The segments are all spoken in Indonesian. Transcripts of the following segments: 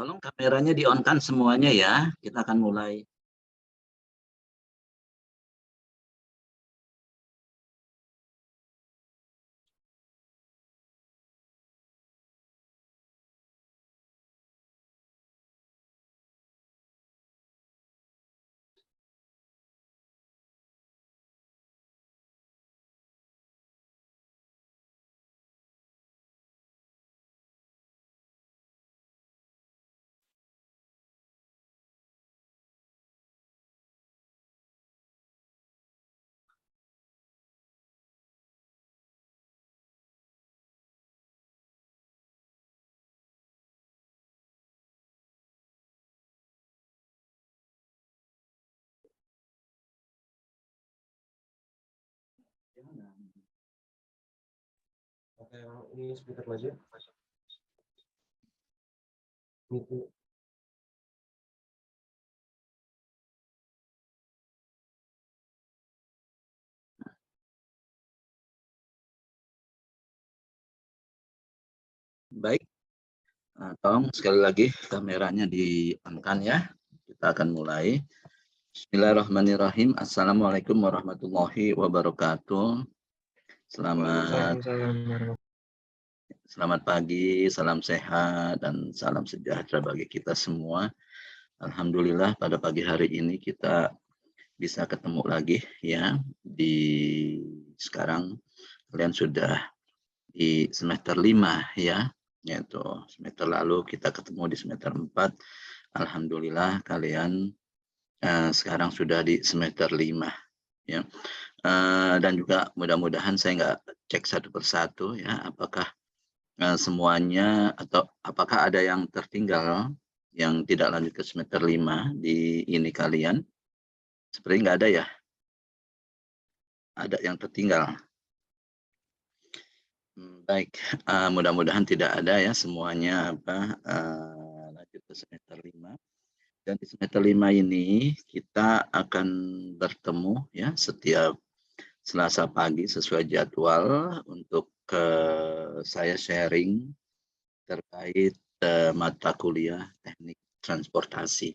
Tolong kameranya di-on-kan semuanya ya, kita akan mulai. Oke, ini speaker aja. Itu. Baik, tolong sekali lagi kameranya di-on-kan ya. Kita akan mulai. Bismillahirrahmanirrahim. Assalamualaikum warahmatullahi wabarakatuh. Selamat pagi, salam sehat, dan salam sejahtera bagi kita semua. Alhamdulillah pada pagi hari ini kita bisa ketemu lagi ya. Sekarang kalian sudah di semester 5 ya. Yaitu semester lalu kita ketemu di semester 4. Alhamdulillah kalian sekarang sudah di semester 5 ya. Dan juga mudah-mudahan saya nggak cek satu persatu ya, apakah semuanya atau apakah ada yang tertinggal yang tidak lanjut ke semester 5 di ini kalian? Seperti nggak ada ya? Ada yang tertinggal. Baik, mudah-mudahan tidak ada ya, semuanya lanjut ke semester 5. Dan di semester 5 ini kita akan bertemu ya setiap Selasa pagi sesuai jadwal untuk saya sharing terkait mata kuliah teknik transportasi.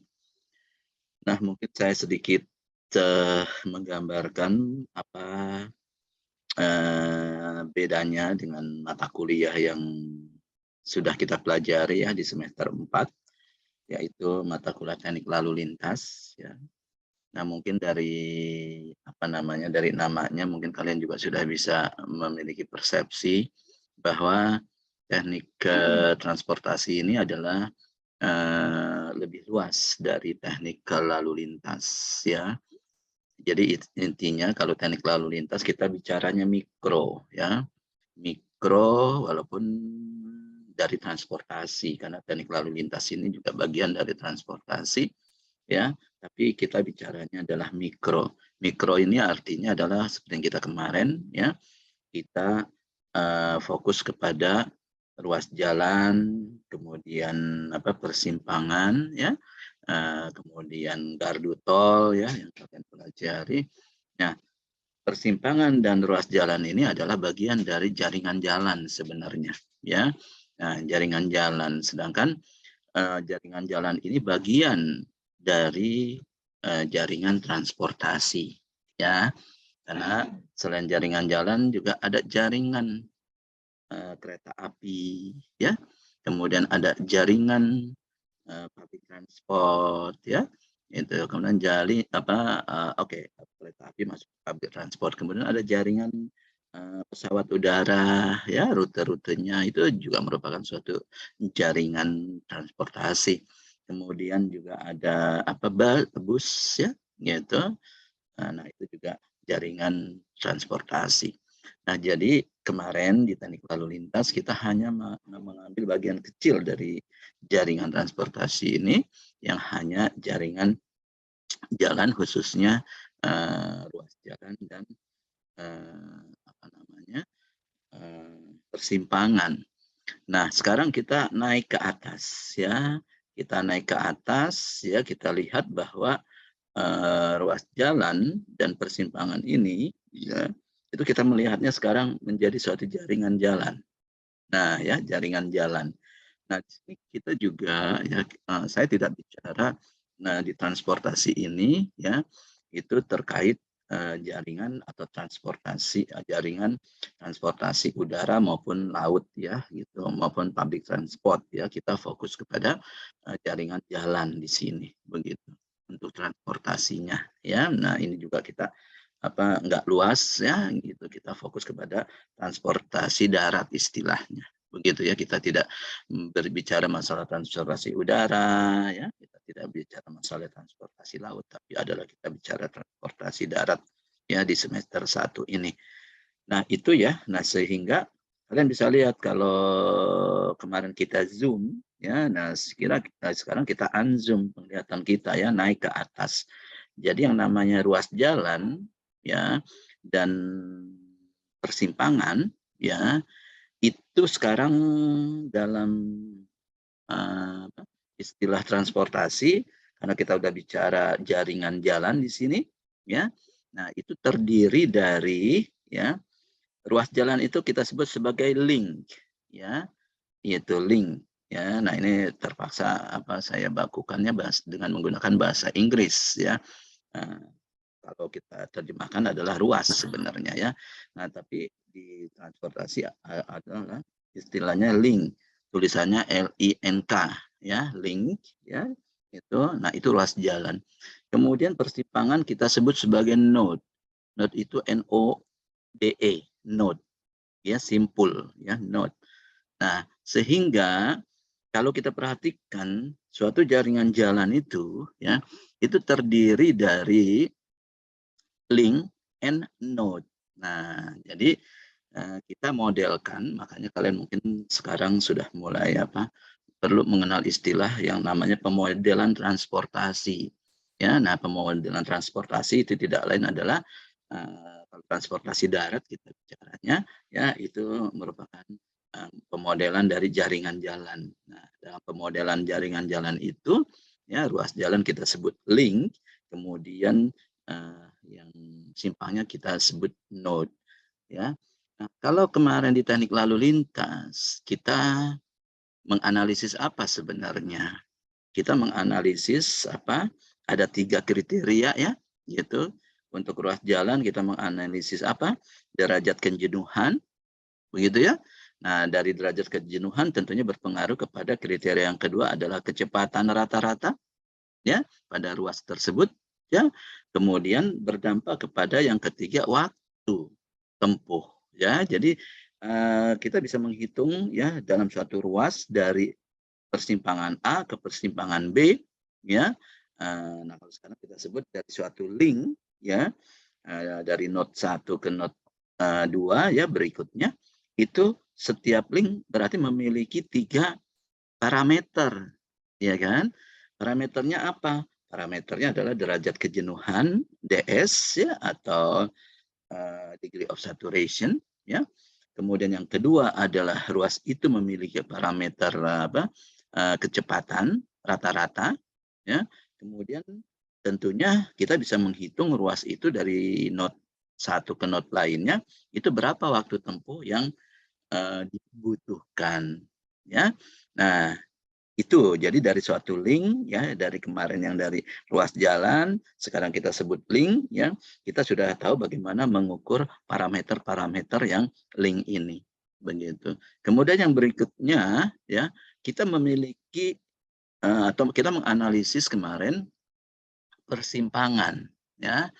Nah, mungkin saya sedikit menggambarkan apa bedanya dengan mata kuliah yang sudah kita pelajari ya di semester 4, yaitu mata kuliah teknik lalu lintas ya. Nah, mungkin dari dari namanya mungkin kalian juga sudah bisa memiliki persepsi bahwa teknik transportasi ini adalah lebih luas dari teknik lalu lintas ya. Jadi intinya kalau teknik lalu lintas kita bicaranya mikro ya. Mikro walaupun dari transportasi, karena teknik lalu lintas ini juga bagian dari transportasi ya, tapi kita bicaranya adalah mikro. Mikro ini artinya adalah seperti yang kita kemarin ya, kita fokus kepada ruas jalan, kemudian persimpangan ya, kemudian gardu tol ya yang kalian pelajari. Nah, persimpangan dan ruas jalan ini adalah bagian dari jaringan jalan sebenarnya ya. Nah, jaringan jalan, sedangkan jaringan jalan ini bagian dari jaringan transportasi ya, karena selain jaringan jalan juga ada jaringan kereta api ya, kemudian ada jaringan public transport ya, itu kemudian kereta api masuk public transport, kemudian ada jaringan pesawat udara ya, rute-rutenya itu juga merupakan suatu jaringan transportasi. Kemudian juga ada bus ya gitu. Nah, itu juga jaringan transportasi. Nah, jadi kemarin di teknik lalu lintas kita hanya mengambil bagian kecil dari jaringan transportasi ini, yang hanya jaringan jalan, khususnya ruas jalan dan persimpangan. Nah, sekarang kita naik ke atas ya. Kita naik ke atas ya, kita lihat bahwa ruas jalan dan persimpangan ini ya, itu kita melihatnya sekarang menjadi suatu jaringan jalan. Nah, ya, jaringan jalan. Nah, di sini kita juga ya, saya tidak bicara di transportasi ini ya, itu terkait jaringan atau jaringan transportasi udara maupun laut ya gitu, maupun public transport ya. Kita fokus kepada jaringan jalan di sini begitu untuk transportasinya ya. Nah, ini juga kita nggak luas ya gitu, kita fokus kepada transportasi darat istilahnya. Begitu ya, kita tidak berbicara masalah transportasi udara, ya, kita tidak bicara masalah transportasi laut, tapi adalah kita bicara transportasi darat ya di semester 1 ini. Nah, itu ya. Nah, sehingga kalian bisa lihat kalau kemarin kita zoom ya, nah sekarang kita unzoom penglihatan kita ya, naik ke atas. Jadi yang namanya ruas jalan ya dan persimpangan ya itu sekarang dalam istilah transportasi, karena kita udah bicara jaringan jalan di sini, ya. Nah, itu terdiri dari ya ruas jalan itu kita sebut sebagai link, ya, yaitu link. Ya, nah ini terpaksa saya bakukannya dengan menggunakan bahasa Inggris, ya. Nah, kalau kita terjemahkan adalah ruas sebenarnya ya. Nah, tapi di transportasi adalah istilahnya link. Tulisannya LINK ya, link ya. Nah, itu ruas jalan. Kemudian persimpangan kita sebut sebagai node. Node itu NODE, node. Ya, simpul ya, node. Nah, sehingga kalau kita perhatikan suatu jaringan jalan itu ya, itu terdiri dari link and node. Nah, jadi kita modelkan, makanya kalian mungkin sekarang sudah mulai perlu mengenal istilah yang namanya pemodelan transportasi. Ya, nah pemodelan transportasi itu tidak lain adalah transportasi darat kita bicaranya, ya itu merupakan pemodelan dari jaringan jalan. Nah, dalam pemodelan jaringan jalan itu, ya ruas jalan kita sebut link, kemudian yang simpangnya kita sebut node. Ya, nah, kalau kemarin di teknik lalu lintas kita menganalisis apa sebenarnya? Kita menganalisis ada 3 kriteria ya, gitu. Untuk ruas jalan kita menganalisis derajat kejenuhan, begitu ya. Nah, dari derajat kejenuhan tentunya berpengaruh kepada kriteria yang kedua adalah kecepatan rata-rata ya pada ruas tersebut ya. Kemudian berdampak kepada yang ketiga waktu tempuh ya. Jadi kita bisa menghitung ya dalam suatu ruas dari persimpangan A ke persimpangan B ya. Nah, kalau sekarang kita sebut dari suatu link ya, dari node 1 ke node 2 ya berikutnya, itu setiap link berarti memiliki 3 parameter ya kan. Parameternya apa? Parameternya adalah derajat kejenuhan DS ya, atau degree of saturation ya. Kemudian yang kedua adalah ruas itu memiliki parameter kecepatan rata-rata ya. Kemudian tentunya kita bisa menghitung ruas itu dari node satu ke node lainnya itu berapa waktu tempuh yang dibutuhkan ya. Nah, itu jadi dari suatu link ya, dari kemarin yang dari ruas jalan, sekarang kita sebut link ya, kita sudah tahu bagaimana mengukur parameter-parameter yang link ini begitu. Kemudian yang berikutnya ya, kita memiliki atau kita menganalisis kemarin persimpangan ya.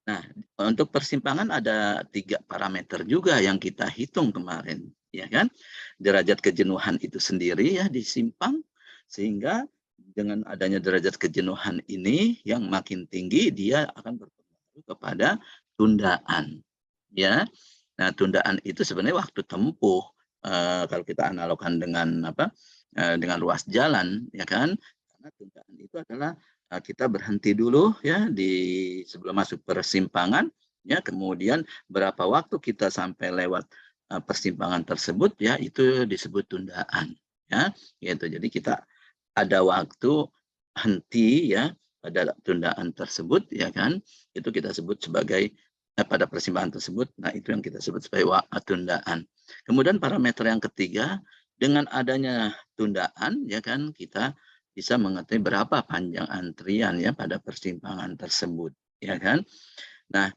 Nah, untuk persimpangan ada 3 parameter juga yang kita hitung kemarin, ya kan? Derajat kejenuhan itu sendiri ya disimpang, sehingga dengan adanya derajat kejenuhan ini yang makin tinggi, dia akan berpengaruh kepada tundaan, ya. Nah, tundaan itu sebenarnya waktu tempuh, kalau kita analogkan dengan dengan ruas jalan, ya kan? Karena tundaan itu adalah kita berhenti dulu ya sebelum masuk persimpangan ya, kemudian berapa waktu kita sampai lewat persimpangan tersebut ya, itu disebut tundaan ya gitu. Jadi kita ada waktu henti ya pada tundaan tersebut ya kan, itu kita sebut sebagai pada persimpangan tersebut. Nah, itu yang kita sebut sebagai tundaan. Kemudian parameter yang ketiga dengan adanya tundaan ya kan kita bisa mengetahui berapa panjang antrian ya pada persimpangan tersebut ya kan. Nah,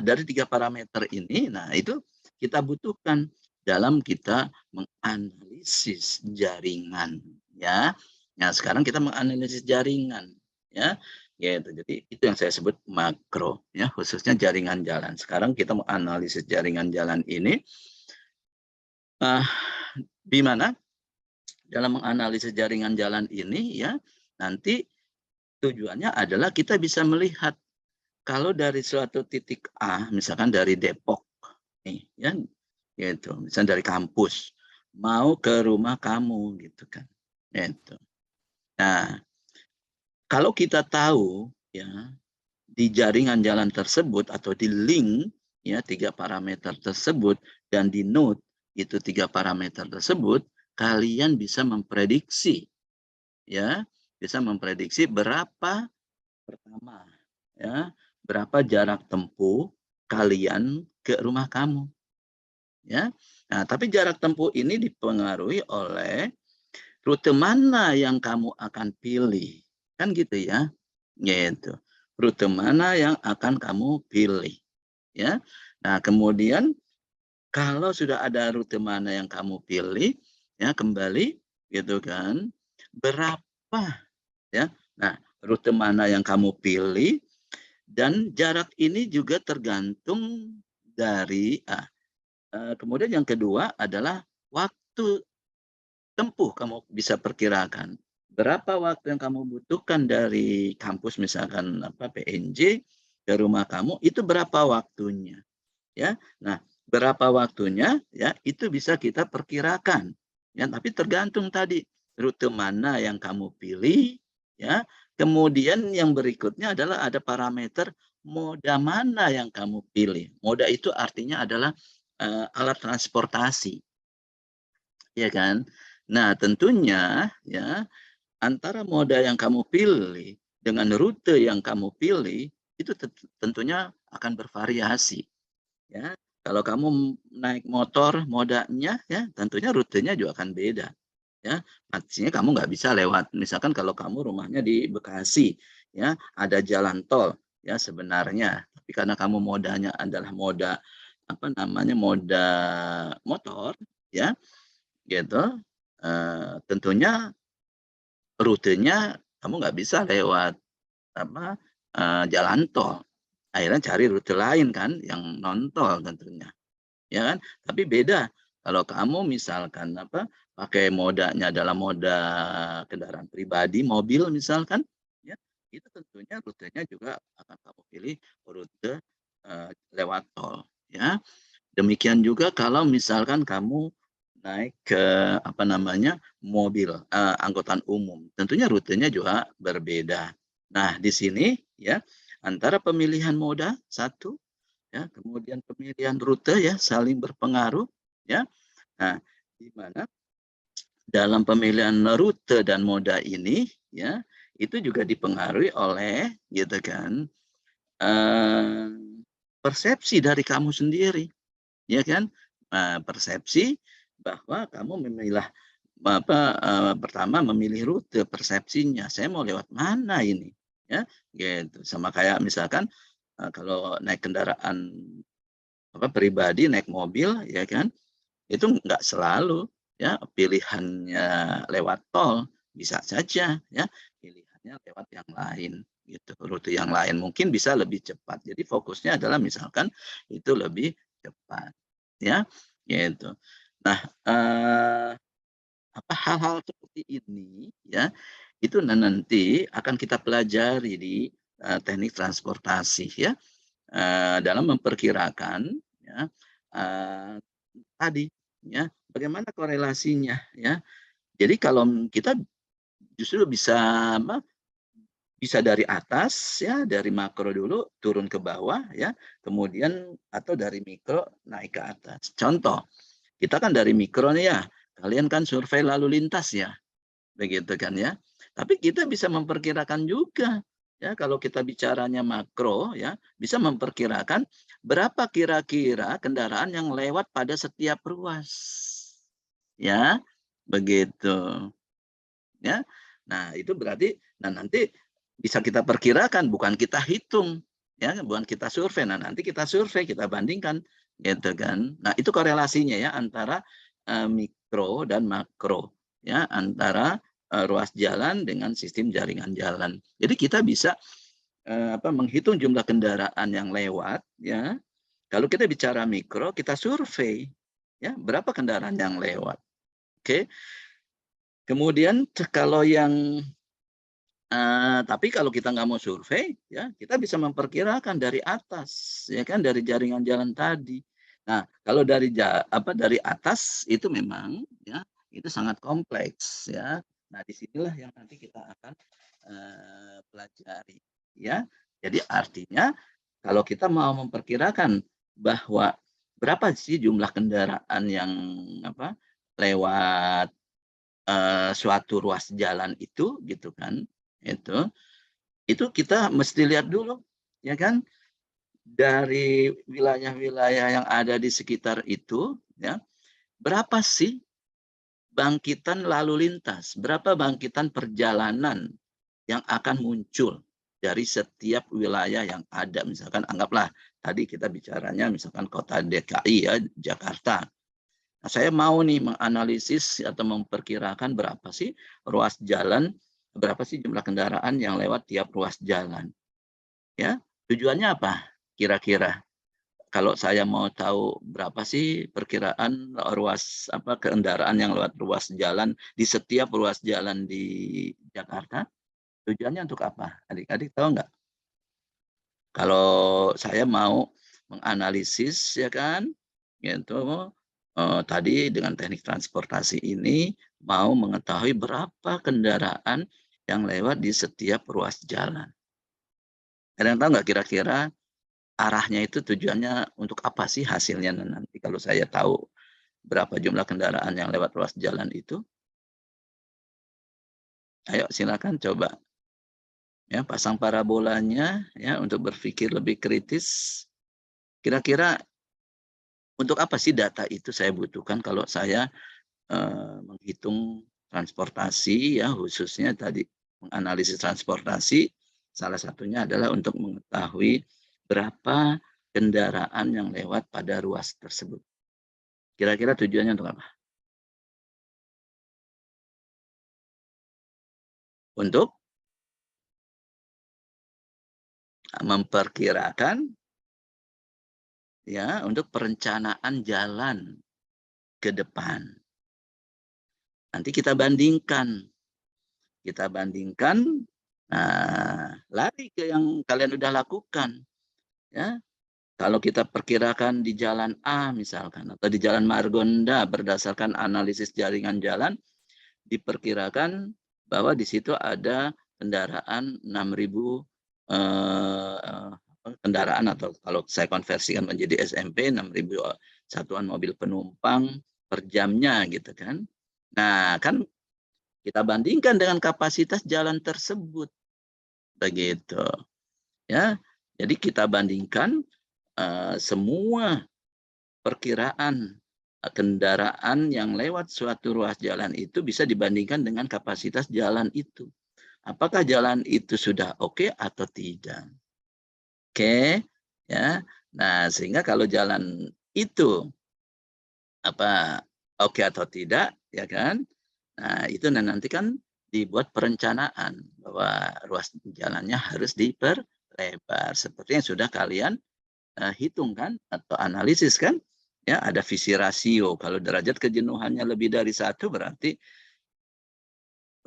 dari 3 parameter ini, nah itu kita butuhkan dalam kita menganalisis jaringan, ya. Nah, sekarang kita menganalisis jaringan, ya, gitu. Jadi itu yang saya sebut makro, ya, khususnya jaringan jalan. Sekarang kita menganalisis jaringan jalan ini, uh, di mana dalam menganalisis jaringan jalan ini, ya, nanti tujuannya adalah kita bisa melihat kalau dari suatu titik A, misalkan dari Depok, nih, ya, gitu, misalnya dari kampus, mau ke rumah kamu, gitu kan, gitu. Nah, kalau kita tahu, ya, di jaringan jalan tersebut atau di link, ya, 3 parameter tersebut dan di node itu 3 parameter tersebut, kalian bisa memprediksi, ya, bisa memprediksi berapa pertama, ya, berapa jarak tempuh kalian ke rumah kamu, ya. Nah, tapi jarak tempuh ini dipengaruhi oleh rute mana yang kamu akan pilih, kan gitu ya, gitu. Rute mana yang akan kamu pilih, ya. Nah, kemudian kalau sudah ada rute mana yang kamu pilih, ya kembali, gitu kan, berapa, ya. Nah, rute mana yang kamu pilih dan jarak ini juga tergantung dari kemudian yang kedua adalah waktu tempuh kamu bisa perkirakan. Berapa waktu yang kamu butuhkan dari kampus misalkan PNJ ke rumah kamu itu berapa waktunya, ya. Nah, berapa waktunya ya itu bisa kita perkirakan. Ya, tapi tergantung tadi rute mana yang kamu pilih, ya. Kemudian yang berikutnya adalah ada parameter moda mana yang kamu pilih. Moda itu artinya adalah alat transportasi, ya kan? Nah, tentunya ya antara moda yang kamu pilih dengan rute yang kamu pilih itu tentunya akan bervariasi, ya. Kalau kamu naik motor modanya ya tentunya rutenya juga akan beda, ya. Artinya kamu nggak bisa lewat misalkan kalau kamu rumahnya di Bekasi, ya, ada jalan tol, ya sebenarnya, tapi karena kamu modanya adalah moda moda motor, ya, gitu, tentunya rutenya kamu nggak bisa lewat apa, jalan tol. Akhirnya cari rute lain kan yang non tol tentunya, ya kan? Tapi beda kalau kamu misalkan pakai modanya adalah moda kendaraan pribadi, mobil misalkan, ya, itu tentunya rutenya juga akan kamu pilih rute, lewat tol, ya. Demikian juga kalau misalkan kamu naik ke mobil, angkutan umum, tentunya rutenya juga berbeda. Nah, di sini ya, antara pemilihan moda satu, ya, kemudian pemilihan rute ya saling berpengaruh, ya. Nah, di mana dalam pemilihan rute dan moda ini ya, itu juga dipengaruhi oleh gitu kan, eh, persepsi dari kamu sendiri, ya kan? Persepsi bahwa kamu memilah pertama memilih rute persepsinya, saya mau lewat mana ini, ya, gitu. Sama kayak misalkan kalau naik kendaraan pribadi, naik mobil, ya kan, itu nggak selalu ya pilihannya lewat tol, bisa saja ya pilihannya lewat yang lain gitu, rute yang lain mungkin bisa lebih cepat. Jadi fokusnya adalah misalkan itu lebih cepat, ya, gitu. Nah, hal-hal seperti ini ya itu nanti akan kita pelajari di teknik transportasi ya, dalam memperkirakan ya tadi ya bagaimana korelasinya ya. Jadi kalau kita justru bisa bisa dari atas ya, dari makro dulu turun ke bawah ya, kemudian atau dari mikro naik ke atas. Contoh, kita kan dari mikro nih ya, kalian kan survei lalu lintas ya, begitu kan ya. Tapi kita bisa memperkirakan juga ya kalau kita bicaranya makro ya, bisa memperkirakan berapa kira-kira kendaraan yang lewat pada setiap ruas. Ya, begitu. Ya. Nah, itu berarti nanti bisa kita perkirakan, bukan kita hitung, ya, bukan kita survei. Nah, nanti kita survei, kita bandingkan, gitu kan. Nah, itu korelasinya ya antara mikro dan makro, ya, antara ruas jalan dengan sistem jaringan jalan. Jadi kita bisa menghitung jumlah kendaraan yang lewat, ya. Kalau kita bicara mikro, kita survei, ya, berapa kendaraan yang lewat. Oke. Kemudian kalau yang tapi kalau kita nggak mau survei, ya kita bisa memperkirakan dari atas, ya kan, dari jaringan jalan tadi. Nah, kalau dari atas itu memang, ya, itu sangat kompleks, ya. Nah, disinilah yang nanti kita akan pelajari, ya. Jadi artinya kalau kita mau memperkirakan bahwa berapa sih jumlah kendaraan yang lewat suatu ruas jalan itu, gitu kan, itu kita mesti lihat dulu, ya kan, dari wilayah-wilayah yang ada di sekitar itu, ya, berapa sih bangkitan lalu lintas, berapa bangkitan perjalanan yang akan muncul dari setiap wilayah yang ada. Misalkan anggaplah tadi kita bicaranya misalkan kota DKI, ya, Jakarta. Nah, saya mau nih menganalisis atau memperkirakan berapa sih ruas jalan, berapa sih jumlah kendaraan yang lewat tiap ruas jalan. Ya, tujuannya apa kira-kira? Kalau saya mau tahu berapa sih perkiraan kendaraan yang lewat ruas jalan di setiap ruas jalan di Jakarta, tujuannya untuk apa? Adik-adik tahu nggak? Kalau saya mau menganalisis, ya kan, gitu, tadi dengan teknik transportasi ini mau mengetahui berapa kendaraan yang lewat di setiap ruas jalan. Ada yang tahu nggak kira-kira arahnya itu tujuannya untuk apa sih hasilnya nanti kalau saya tahu berapa jumlah kendaraan yang lewat ruas jalan itu? Ayo silakan coba, ya, pasang parabolanya, ya, untuk berpikir lebih kritis. Kira-kira untuk apa sih data itu saya butuhkan kalau saya menghitung transportasi, ya, khususnya tadi menganalisis transportasi, salah satunya adalah untuk mengetahui berapa kendaraan yang lewat pada ruas tersebut. Kira-kira tujuannya untuk apa? Untuk memperkirakan, ya, untuk perencanaan jalan ke depan. Nanti kita bandingkan, nah, lari ke yang kalian udah lakukan, ya. Kalau kita perkirakan di jalan A misalkan, atau di jalan Margonda berdasarkan analisis jaringan jalan, diperkirakan bahwa di situ ada kendaraan 6.000 kendaraan, atau kalau saya konversikan menjadi SMP 6.000 satuan mobil penumpang per jamnya, gitu kan. Nah, kan kita bandingkan dengan kapasitas jalan tersebut, begitu, ya. Jadi kita bandingkan semua perkiraan kendaraan yang lewat suatu ruas jalan itu bisa dibandingkan dengan kapasitas jalan itu. Apakah jalan itu sudah oke atau tidak? Oke, ya. Nah, sehingga kalau jalan itu oke atau tidak, ya kan? Nah, itu nanti kan dibuat perencanaan bahwa ruas jalannya harus diperlebar seperti yang sudah kalian hitung kan atau analisis kan, ya, ada visi rasio. Kalau derajat kejenuhannya lebih dari 1 berarti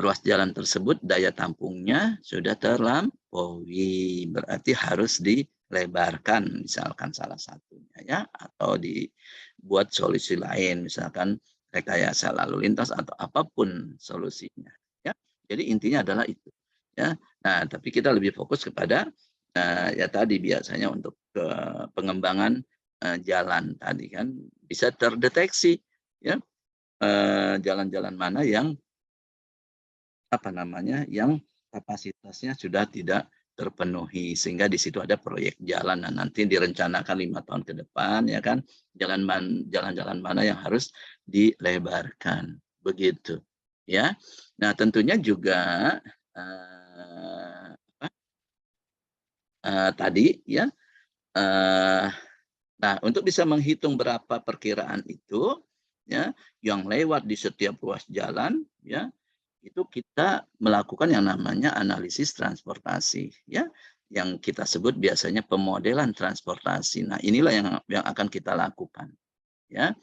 ruas jalan tersebut daya tampungnya sudah terlampaui, berarti harus dilebarkan misalkan salah satunya, ya, atau dibuat solusi lain misalkan rekayasa lalu lintas atau apapun solusinya, ya. Jadi intinya adalah itu, ya. Nah, tapi kita lebih fokus kepada ya tadi biasanya untuk pengembangan jalan tadi kan bisa terdeteksi, ya, jalan-jalan mana yang yang kapasitasnya sudah tidak terpenuhi, sehingga di situ ada proyek jalan. Nah, nanti direncanakan 5 tahun ke depan, ya kan, jalan-jalan mana yang harus dilebarkan, begitu, ya. Nah, tentunya juga tadi, ya. Nah, untuk bisa menghitung berapa perkiraan itu, ya, yang lewat di setiap ruas jalan, ya, itu kita melakukan yang namanya analisis transportasi, ya, yang kita sebut biasanya pemodelan transportasi. Nah, inilah yang akan kita lakukan, ya,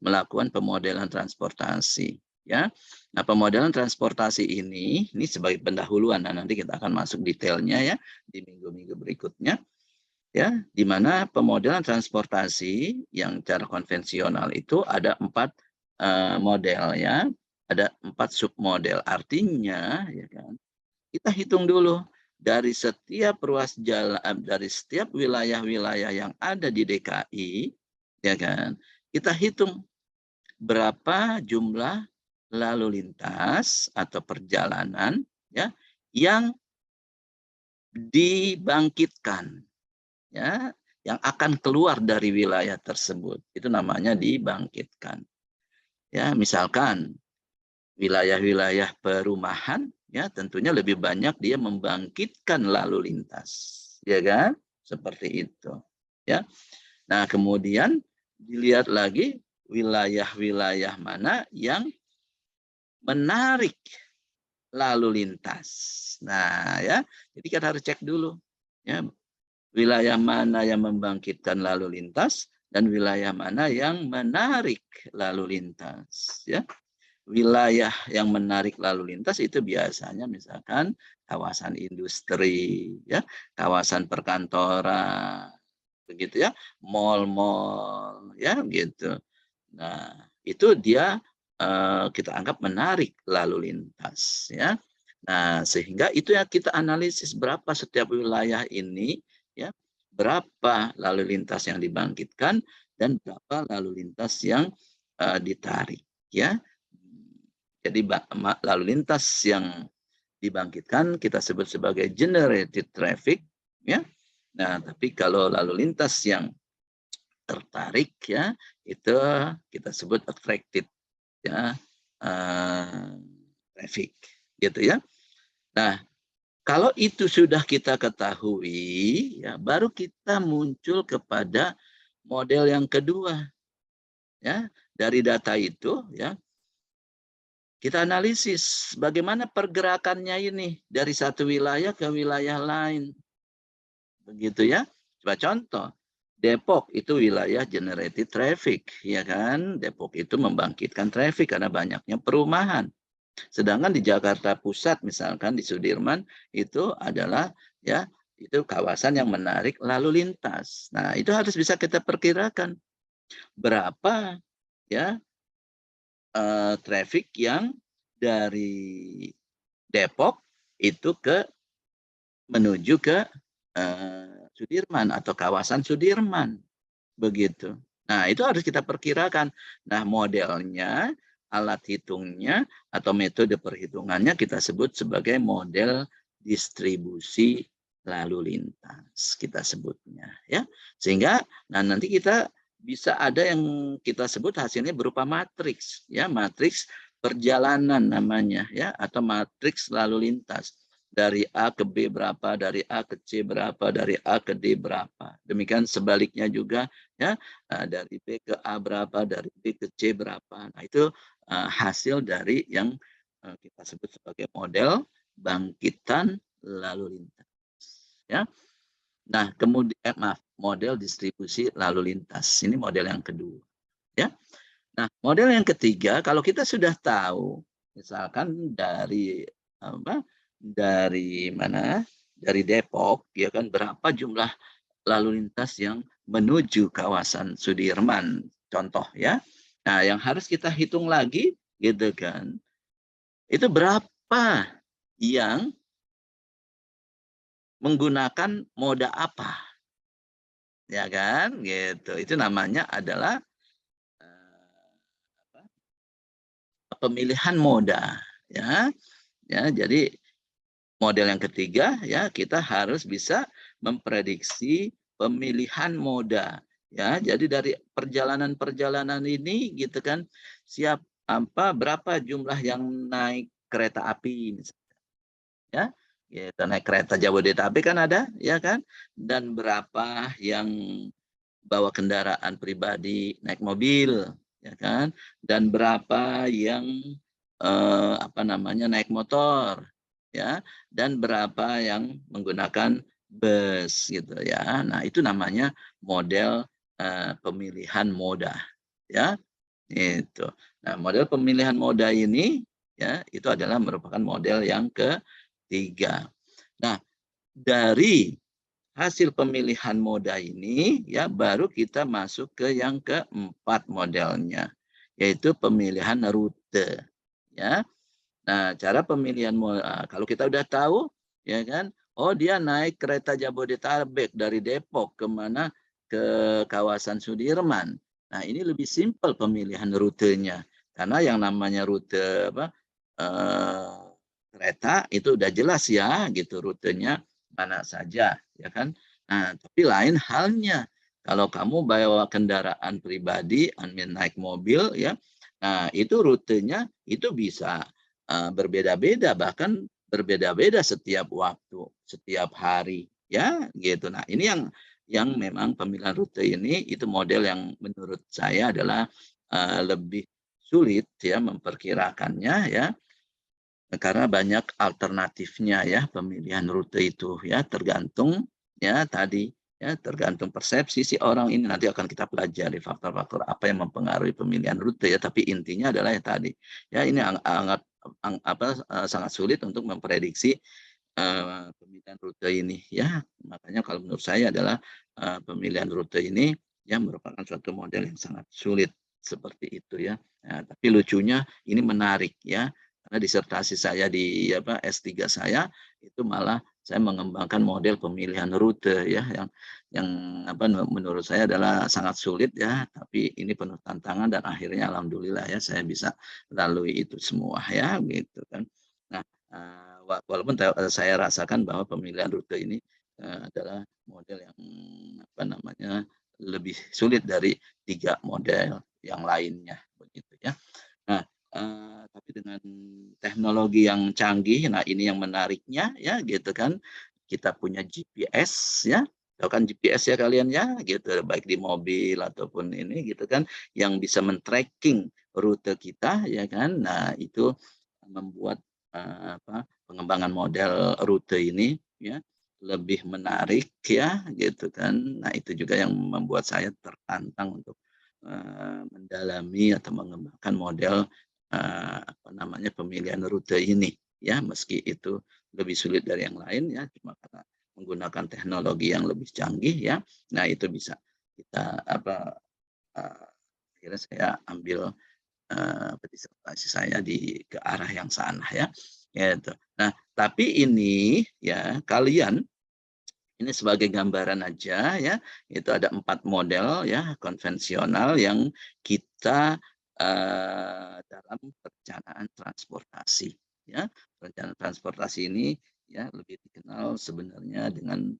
melakukan pemodelan transportasi, ya. Nah, pemodelan transportasi ini sebagai pendahuluan. Nah, nanti kita akan masuk detailnya, ya, di minggu-minggu berikutnya, ya, di mana pemodelan transportasi yang cara konvensional itu ada 4 model, ya. Ada 4 submodel. Artinya, ya kan, kita hitung dulu dari setiap ruas jalan, dari setiap wilayah-wilayah yang ada di DKI, ya kan, kita hitung berapa jumlah lalu lintas atau perjalanan, ya, yang dibangkitkan, ya, yang akan keluar dari wilayah tersebut. Itu namanya dibangkitkan. Ya, misalkan wilayah-wilayah perumahan, ya, tentunya lebih banyak dia membangkitkan lalu lintas, ya kan? Seperti itu, ya. Nah, kemudian dilihat lagi wilayah-wilayah mana yang menarik lalu lintas. Nah, ya, jadi kita harus cek dulu, ya, wilayah mana yang membangkitkan lalu lintas dan wilayah mana yang menarik lalu lintas, ya. Wilayah yang menarik lalu lintas itu biasanya misalkan kawasan industri, ya, kawasan perkantoran, begitu, ya, mal-mal, ya, gitu. Nah, itu dia kita anggap menarik lalu lintas, ya. Nah, sehingga itu yang kita analisis berapa setiap wilayah ini, ya, berapa lalu lintas yang dibangkitkan dan berapa lalu lintas yang ditarik, ya. Jadi lalu lintas yang dibangkitkan kita sebut sebagai generated traffic, ya. Nah, tapi kalau lalu lintas yang tertarik, ya, itu kita sebut attracted, ya, traffic, gitu, ya. Nah, kalau itu sudah kita ketahui, ya, baru kita muncul kepada model yang kedua, ya. Dari data itu, ya, kita analisis bagaimana pergerakannya ini dari satu wilayah ke wilayah lain. Begitu, ya. Coba contoh. Depok itu wilayah generated traffic, ya kan? Depok itu membangkitkan traffic karena banyaknya perumahan. Sedangkan di Jakarta Pusat misalkan di Sudirman itu adalah, ya, itu kawasan yang menarik lalu lintas. Nah, itu harus bisa kita perkirakan berapa, ya, traffic yang dari Depok itu menuju ke Sudirman atau kawasan Sudirman, begitu. Nah, itu harus kita perkirakan. Nah, modelnya, alat hitungnya atau metode perhitungannya kita sebut sebagai model distribusi lalu lintas, kita sebutnya, ya. Sehingga nanti kita bisa ada yang kita sebut hasilnya berupa matriks, ya, matriks perjalanan namanya, ya, atau matriks lalu lintas. Dari A ke B berapa, dari A ke C berapa, dari A ke D berapa. Demikian sebaliknya juga, ya, dari B ke A berapa, dari B ke C berapa. Nah, itu hasil dari yang kita sebut sebagai model bangkitan lalu lintas, ya. Nah, kemudian model distribusi lalu lintas. Ini model yang kedua, ya. Nah, model yang ketiga, kalau kita sudah tahu, misalkan dari apa? Dari mana? Dari Depok, ya kan, berapa jumlah lalu lintas yang menuju kawasan Sudirman, contoh, ya. Nah, yang harus kita hitung lagi, gitu kan, itu berapa yang menggunakan moda apa, ya kan, gitu. Itu namanya adalah pemilihan moda, ya. Ya, jadi model yang ketiga, ya, kita harus bisa memprediksi pemilihan moda. Ya, jadi dari perjalanan-perjalanan ini gitu kan, berapa jumlah yang naik kereta api misalnya, ya. Gitu, naik kereta Jabodetabek kan ada, ya kan? Dan berapa yang bawa kendaraan pribadi, naik mobil, ya kan? Dan berapa yang naik motor, ya, dan berapa yang menggunakan bus gitu ya. Nah, itu namanya model pemilihan moda, ya. Itu. Nah, model pemilihan moda ini ya, itu adalah merupakan model yang ketiga. Nah, dari hasil pemilihan moda ini ya baru kita masuk ke yang keempat modelnya, yaitu pemilihan rute, ya. Nah, cara pemilihan kalau kita udah tahu, ya kan, oh dia naik kereta Jabodetabek dari Depok kemana, ke kawasan Sudirman. Nah, ini lebih simpel pemilihan rutenya, karena yang namanya rute eh, kereta itu udah jelas ya, gitu rutenya mana saja, ya kan. Nah, tapi lain halnya kalau kamu bawa kendaraan pribadi, naik mobil, ya. Nah, itu rutenya itu bisa berbeda-beda, bahkan berbeda-beda setiap waktu, setiap hari, ya gitu. Nah, ini yang memang pemilihan rute ini itu model yang menurut saya adalah lebih sulit ya memperkirakannya, ya, karena banyak alternatifnya ya pemilihan rute itu, ya, tergantung ya tadi, ya, tergantung persepsi si orang ini. Nanti akan kita pelajari faktor-faktor apa yang mempengaruhi pemilihan rute, ya, tapi intinya adalah yang tadi, ya, ini sangat sulit untuk memprediksi pemilihan rute ini, ya. Makanya kalau menurut saya adalah pemilihan rute ini yang merupakan suatu model yang sangat sulit seperti itu, ya. Nah, tapi lucunya ini menarik, ya, karena disertasi saya di S3 saya itu malah saya mengembangkan model pemilihan rute, ya, yang menurut saya adalah sangat sulit, ya, tapi ini penuh tantangan dan akhirnya alhamdulillah ya saya bisa lalui itu semua, ya, gitu kan. Nah, walaupun saya rasakan bahwa pemilihan rute ini adalah model yang lebih sulit dari 3 model yang lainnya, begitu ya. Nah, tapi dengan teknologi yang canggih, nah ini yang menariknya ya gitu kan, kita punya GPS ya, tahu kan GPS ya kalian ya, gitu, baik di mobil ataupun ini gitu kan, yang bisa men-tracking rute kita ya kan. Nah, itu membuat pengembangan model rute ini ya lebih menarik ya gitu kan. Nah, itu juga yang membuat saya tertantang untuk mendalami atau mengembangkan model pemilihan rute ini ya, meski itu lebih sulit dari yang lain ya, cuma karena menggunakan teknologi yang lebih canggih ya. Nah, itu bisa kita akhirnya saya ambil disertasi saya ke arah yang sana ya. Gitu. Nah, tapi ini ya kalian ini sebagai gambaran aja ya, itu ada 4 model ya konvensional yang kita dalam perencanaan transportasi ya. Perencanaan transportasi ini ya lebih dikenal sebenarnya dengan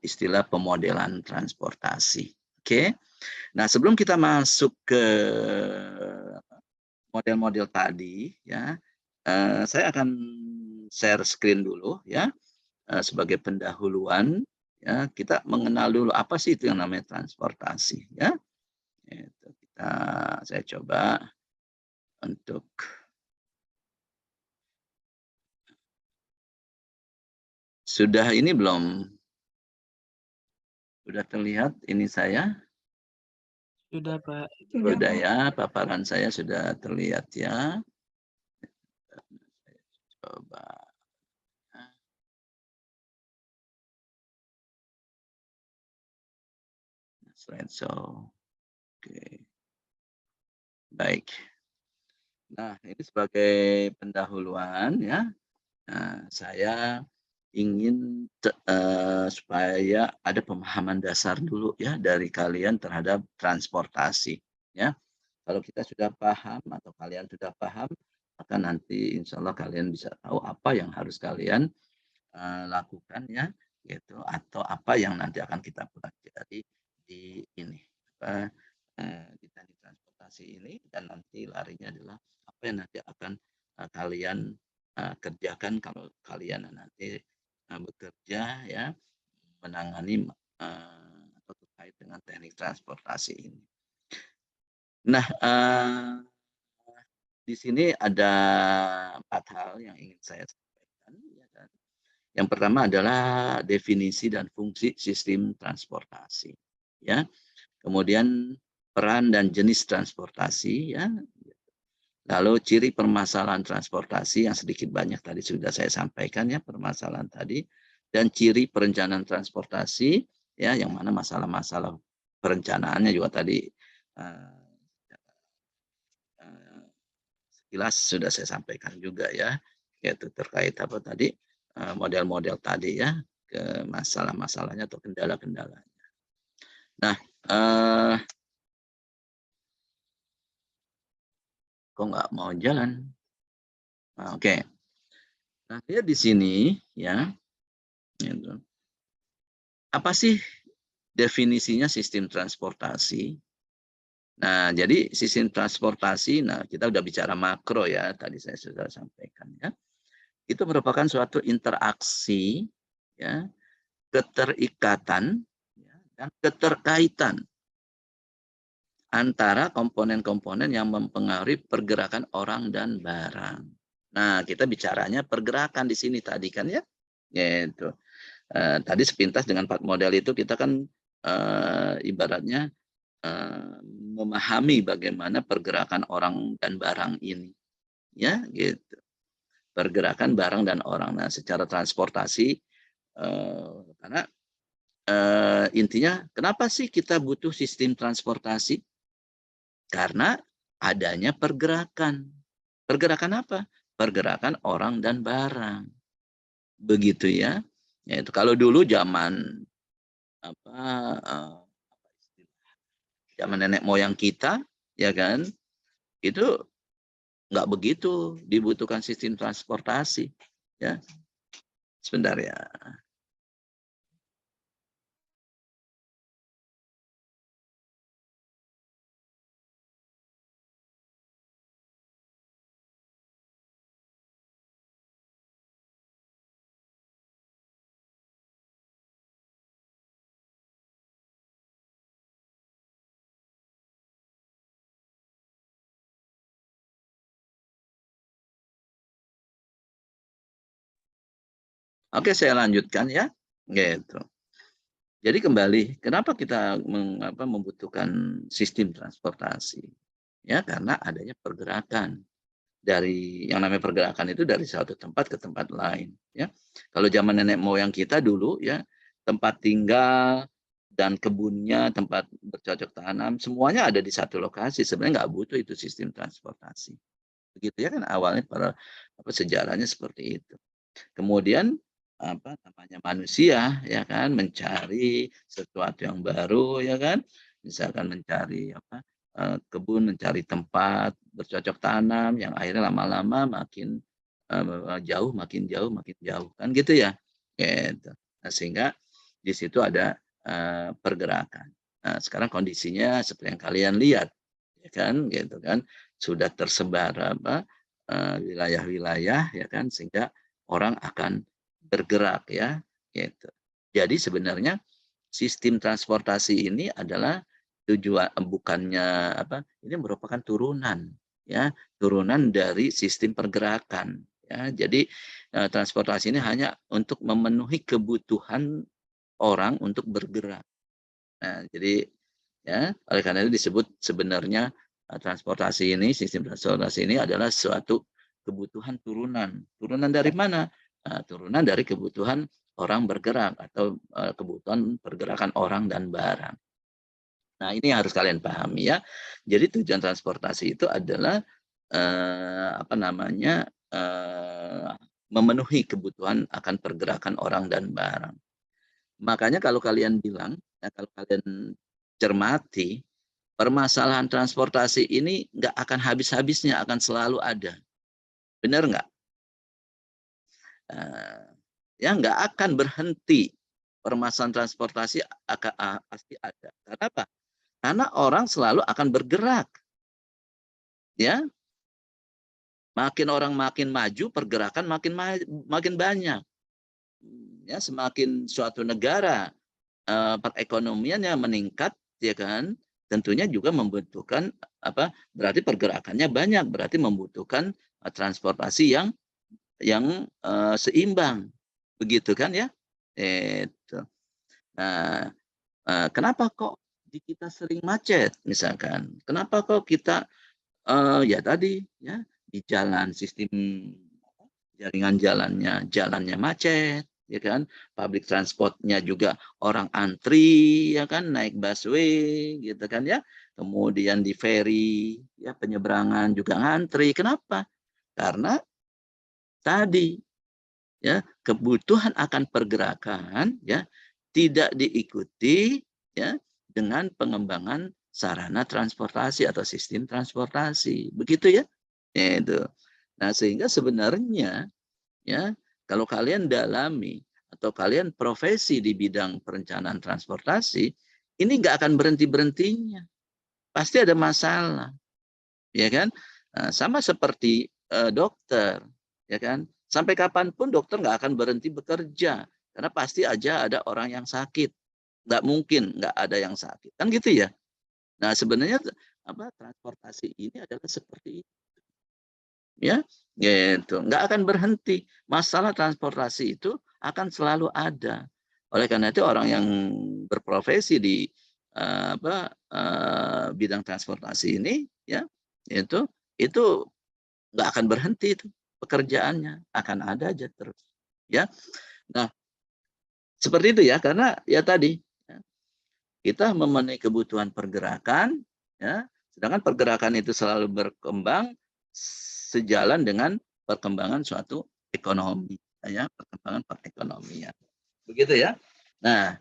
istilah pemodelan transportasi. Oke. Nah, sebelum kita masuk ke model-model tadi ya, saya akan share screen dulu ya, sebagai pendahuluan ya, kita mengenal dulu apa sih itu yang namanya transportasi ya. Itu saya coba untuk sudah ini belum? Sudah terlihat ini saya? Sudah, Pak. Sudah ya, paparan saya sudah terlihat ya. Coba. Slideshow. Oke. Baik. Nah, ini sebagai pendahuluan ya. Nah, saya ingin supaya ada pemahaman dasar dulu ya dari kalian terhadap transportasi ya. Kalau kita sudah paham atau kalian sudah paham, maka nanti insya Allah kalian bisa tahu apa yang harus kalian lakukan ya, gitu, atau apa yang nanti akan kita pelajari di ini, di teknik transportasi ini, dan nanti larinya adalah apa yang nanti akan kalian kerjakan kalau kalian nanti bekerja ya, menangani atau terkait dengan teknik transportasi ini. Nah, di sini ada 4 hal yang ingin saya sampaikan, ya kan. Yang pertama adalah definisi dan fungsi sistem transportasi, ya. Kemudian peran dan jenis transportasi, ya. Lalu ciri permasalahan transportasi yang sedikit banyak tadi sudah saya sampaikan ya, permasalahan tadi, dan ciri perencanaan transportasi ya, yang mana masalah-masalah perencanaannya juga tadi sekilas sudah saya sampaikan juga ya, yaitu terkait apa tadi, model-model tadi ya, ke masalah-masalahnya atau kendala-kendalanya. Nah, kok nggak mau jalan? Nah, oke. Nah, lihat di sini ya, gitu. Apa sih definisinya sistem transportasi? Nah, jadi sistem transportasi, nah kita udah bicara makro ya, tadi saya sudah sampaikan ya. Itu merupakan suatu interaksi, ya, keterikatan, ya, dan keterkaitan antara komponen-komponen yang mempengaruhi pergerakan orang dan barang. Nah, kita bicaranya pergerakan di sini tadi kan ya, gitu. Tadi sepintas dengan 4 model itu kita kan ibaratnya memahami bagaimana pergerakan orang dan barang ini, ya gitu. Pergerakan barang dan orang. Nah, secara transportasi, karena intinya kenapa sih kita butuh sistem transportasi? Karena adanya pergerakan. Pergerakan apa? Pergerakan orang dan barang. Begitu ya. Yaitu kalau dulu zaman apa zaman nenek moyang kita, ya kan, itu nggak begitu dibutuhkan sistem transportasi. Ya, sebentar ya. Oke, saya lanjutkan ya. Gitu. Jadi kembali, kenapa kita membutuhkan sistem transportasi? Ya, karena adanya pergerakan. Dari yang namanya pergerakan itu dari satu tempat ke tempat lain. Ya, kalau zaman nenek moyang kita dulu ya, tempat tinggal dan kebunnya, tempat bercocok tanam, semuanya ada di satu lokasi. Sebenarnya nggak butuh itu sistem transportasi. Begitu ya kan awalnya sejarahnya seperti itu. Kemudian apa namanya manusia ya kan mencari sesuatu yang baru ya kan, misalkan mencari kebun, mencari tempat bercocok tanam yang akhirnya lama-lama makin jauh makin jauh makin jauh kan gitu ya, gitu. Nah, sehingga di situ ada pergerakan. Nah, sekarang kondisinya seperti yang kalian lihat ya kan, gitu kan, sudah tersebar wilayah-wilayah ya kan, sehingga orang akan bergerak ya, gitu. Jadi sebenarnya sistem transportasi ini adalah tujuan bukannya ini merupakan turunan ya, turunan dari sistem pergerakan ya. Jadi transportasi ini hanya untuk memenuhi kebutuhan orang untuk bergerak. Nah, jadi ya oleh karena itu disebut sebenarnya transportasi ini, sistem transportasi ini adalah suatu kebutuhan turunan. Turunan dari mana? Turunan dari kebutuhan orang bergerak atau kebutuhan pergerakan orang dan barang. Nah, ini harus kalian pahami ya. Jadi tujuan transportasi itu adalah memenuhi kebutuhan akan pergerakan orang dan barang. Makanya kalau kalian bilang, kalau kalian cermati, permasalahan transportasi ini nggak akan habis-habisnya, akan selalu ada. Benar nggak? ya nggak akan berhenti. Permasalahan transportasi pasti ada. Karena apa? Karena orang selalu akan bergerak. Ya, makin orang makin maju, pergerakan makin banyak. Ya, semakin suatu negara perekonomiannya meningkat, ya kan, tentunya juga membutuhkan apa? Berarti pergerakannya banyak, berarti membutuhkan transportasi yang seimbang, begitu kan ya? Itu. Nah, kenapa kok di kita sering macet, misalkan? Kenapa kok kita ya tadi ya di jalan sistem jaringan jalannya macet, ya kan? Public transportnya juga orang antri, ya kan? Naik busway, gitu kan ya? Kemudian di ferry, ya penyeberangan juga ngantri. Kenapa? Karena tadi ya kebutuhan akan pergerakan ya tidak diikuti ya dengan pengembangan sarana transportasi atau sistem transportasi, begitu ya. Itu. Nah, sehingga sebenarnya ya kalau kalian dalami atau kalian profesi di bidang perencanaan transportasi, ini nggak akan berhenti-berhentinya, pasti ada masalah, ya kan. Nah, sama seperti dokter, ya kan, sampai kapanpun dokter nggak akan berhenti bekerja karena pasti aja ada orang yang sakit, nggak mungkin nggak ada yang sakit, kan gitu ya. Nah, sebenarnya apa transportasi ini adalah seperti itu. Ya, gitu. Nggak akan berhenti. Masalah transportasi itu akan selalu ada. Oleh karena itu orang yang berprofesi di bidang transportasi ini, ya, itu nggak akan berhenti itu pekerjaannya, akan ada aja terus. Ya, nah seperti itu ya, karena ya tadi ya, kita memenuhi kebutuhan pergerakan, ya, sedangkan pergerakan itu selalu berkembang sejalan dengan perkembangan suatu ekonomi, ya, perkembangan perekonomian. Begitu ya. Nah,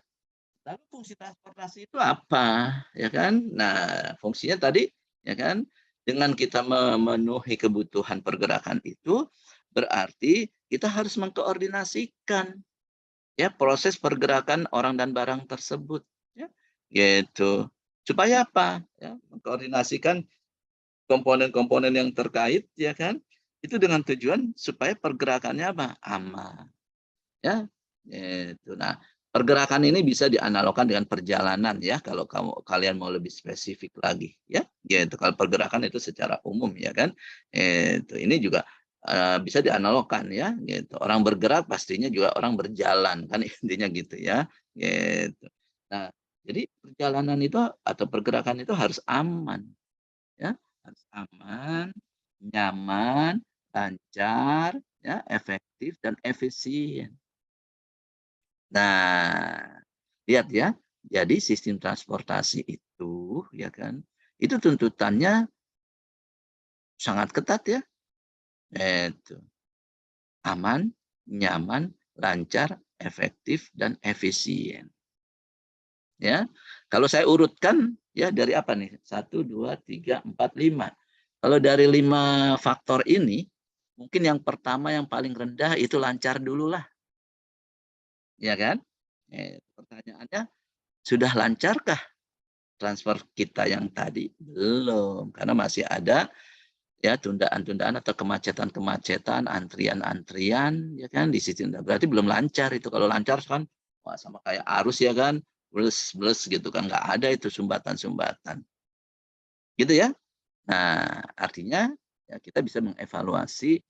lalu fungsi transportasi itu apa, ya kan? Nah, fungsinya tadi, ya kan, dengan kita memenuhi kebutuhan pergerakan itu, berarti kita harus mengkoordinasikan ya proses pergerakan orang dan barang tersebut, ya, gitu. Supaya apa? Ya, mengkoordinasikan komponen-komponen yang terkait, ya kan? Itu dengan tujuan supaya pergerakannya apa? Aman. Ya, itu. Nah, pergerakan ini bisa dianalogkan dengan perjalanan ya, kalau kalian mau lebih spesifik lagi, ya. Gitu. Kalau pergerakan itu secara umum, ya kan. Itu. Ini juga bisa dianalogkan ya, gitu. Orang bergerak pastinya juga orang berjalan, kan intinya gitu ya. Gitu. Nah, jadi perjalanan itu atau pergerakan itu harus aman, ya. Harus aman, nyaman, lancar, ya, efektif dan efisien. Nah, lihat ya. Jadi sistem transportasi itu, ya kan, itu tuntutannya sangat ketat ya. Itu aman, nyaman, lancar, efektif dan efisien. Ya, kalau saya urutkan ya dari apa nih? 1, 2, 3, 4, 5. Kalau dari 5 faktor ini, mungkin yang pertama yang paling rendah itu lancar dulu lah, ya kan? Pertanyaannya sudah lancarkah transfer kita yang tadi? Belum, karena masih ada ya tundaan-tundaan atau kemacetan-kemacetan, antrian-antrian, ya kan di sistem. Berarti belum lancar itu. Kalau lancar kan wah sama kayak arus ya kan, blus-blus gitu kan, nggak ada itu sumbatan-sumbatan. Gitu ya. Nah, artinya ya kita bisa mengevaluasi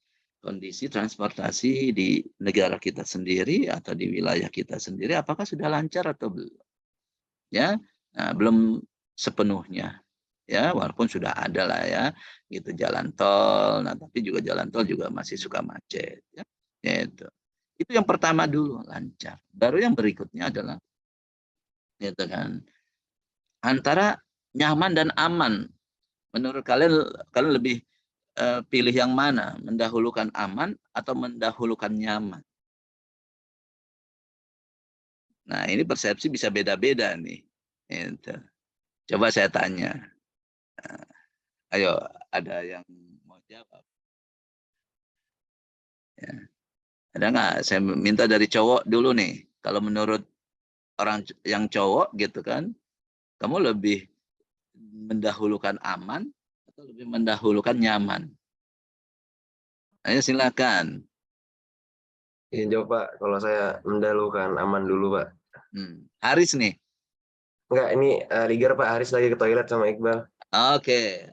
kondisi transportasi di negara kita sendiri atau di wilayah kita sendiri apakah sudah lancar atau belum. Ya. Nah, belum sepenuhnya. Ya, walaupun sudah ada lah ya, gitu jalan tol. Nah, tapi juga jalan tol juga masih suka macet. Ya, itu yang pertama dulu lancar. Baru yang berikutnya adalah, gitu kan, antara nyaman dan aman. Menurut kalian lebih pilih yang mana? Mendahulukan aman atau mendahulukan nyaman? Nah, ini persepsi bisa beda-beda nih. Gitu. Coba saya tanya. Nah, ayo, ada yang mau jawab? Ya. Ada nggak? Saya minta dari cowok dulu nih. Kalau menurut orang yang cowok gitu kan, kamu lebih mendahulukan aman atau lebih mendahulukan nyaman? Ayo silakan. Iya jawab Pak, kalau saya mendahulukan aman dulu Pak. Haris nih. Enggak, ini Riger Pak, Haris lagi ke toilet sama Iqbal. Oke,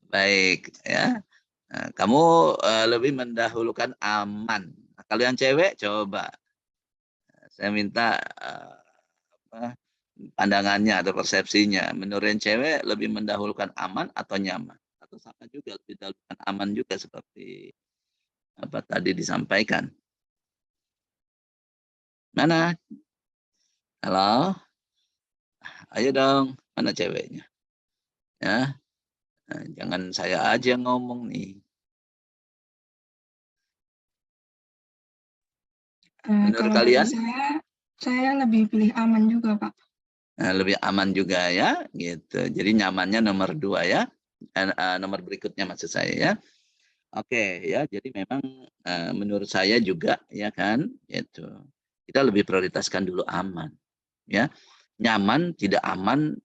baik ya. Nah, kamu lebih mendahulukan aman. Nah, kalau yang cewek coba saya minta apa, pandangannya atau persepsinya. Menurut yang cewek lebih mendahulukan aman atau nyaman? Atau sama juga lebih mendahulukan aman juga seperti apa tadi disampaikan. Mana? Halo? Ayo dong, mana ceweknya? Ya, nah, jangan saya aja yang ngomong nih. Menurut Kalau kalian? dari saya lebih pilih aman juga, Pak. Nah, lebih aman juga ya, gitu. Jadi nyamannya nomor 2 ya, nomor berikutnya maksud saya ya. Oke ya, jadi memang menurut saya juga ya kan, gitu. Kita lebih prioritaskan dulu aman, ya. Nyaman tidak aman,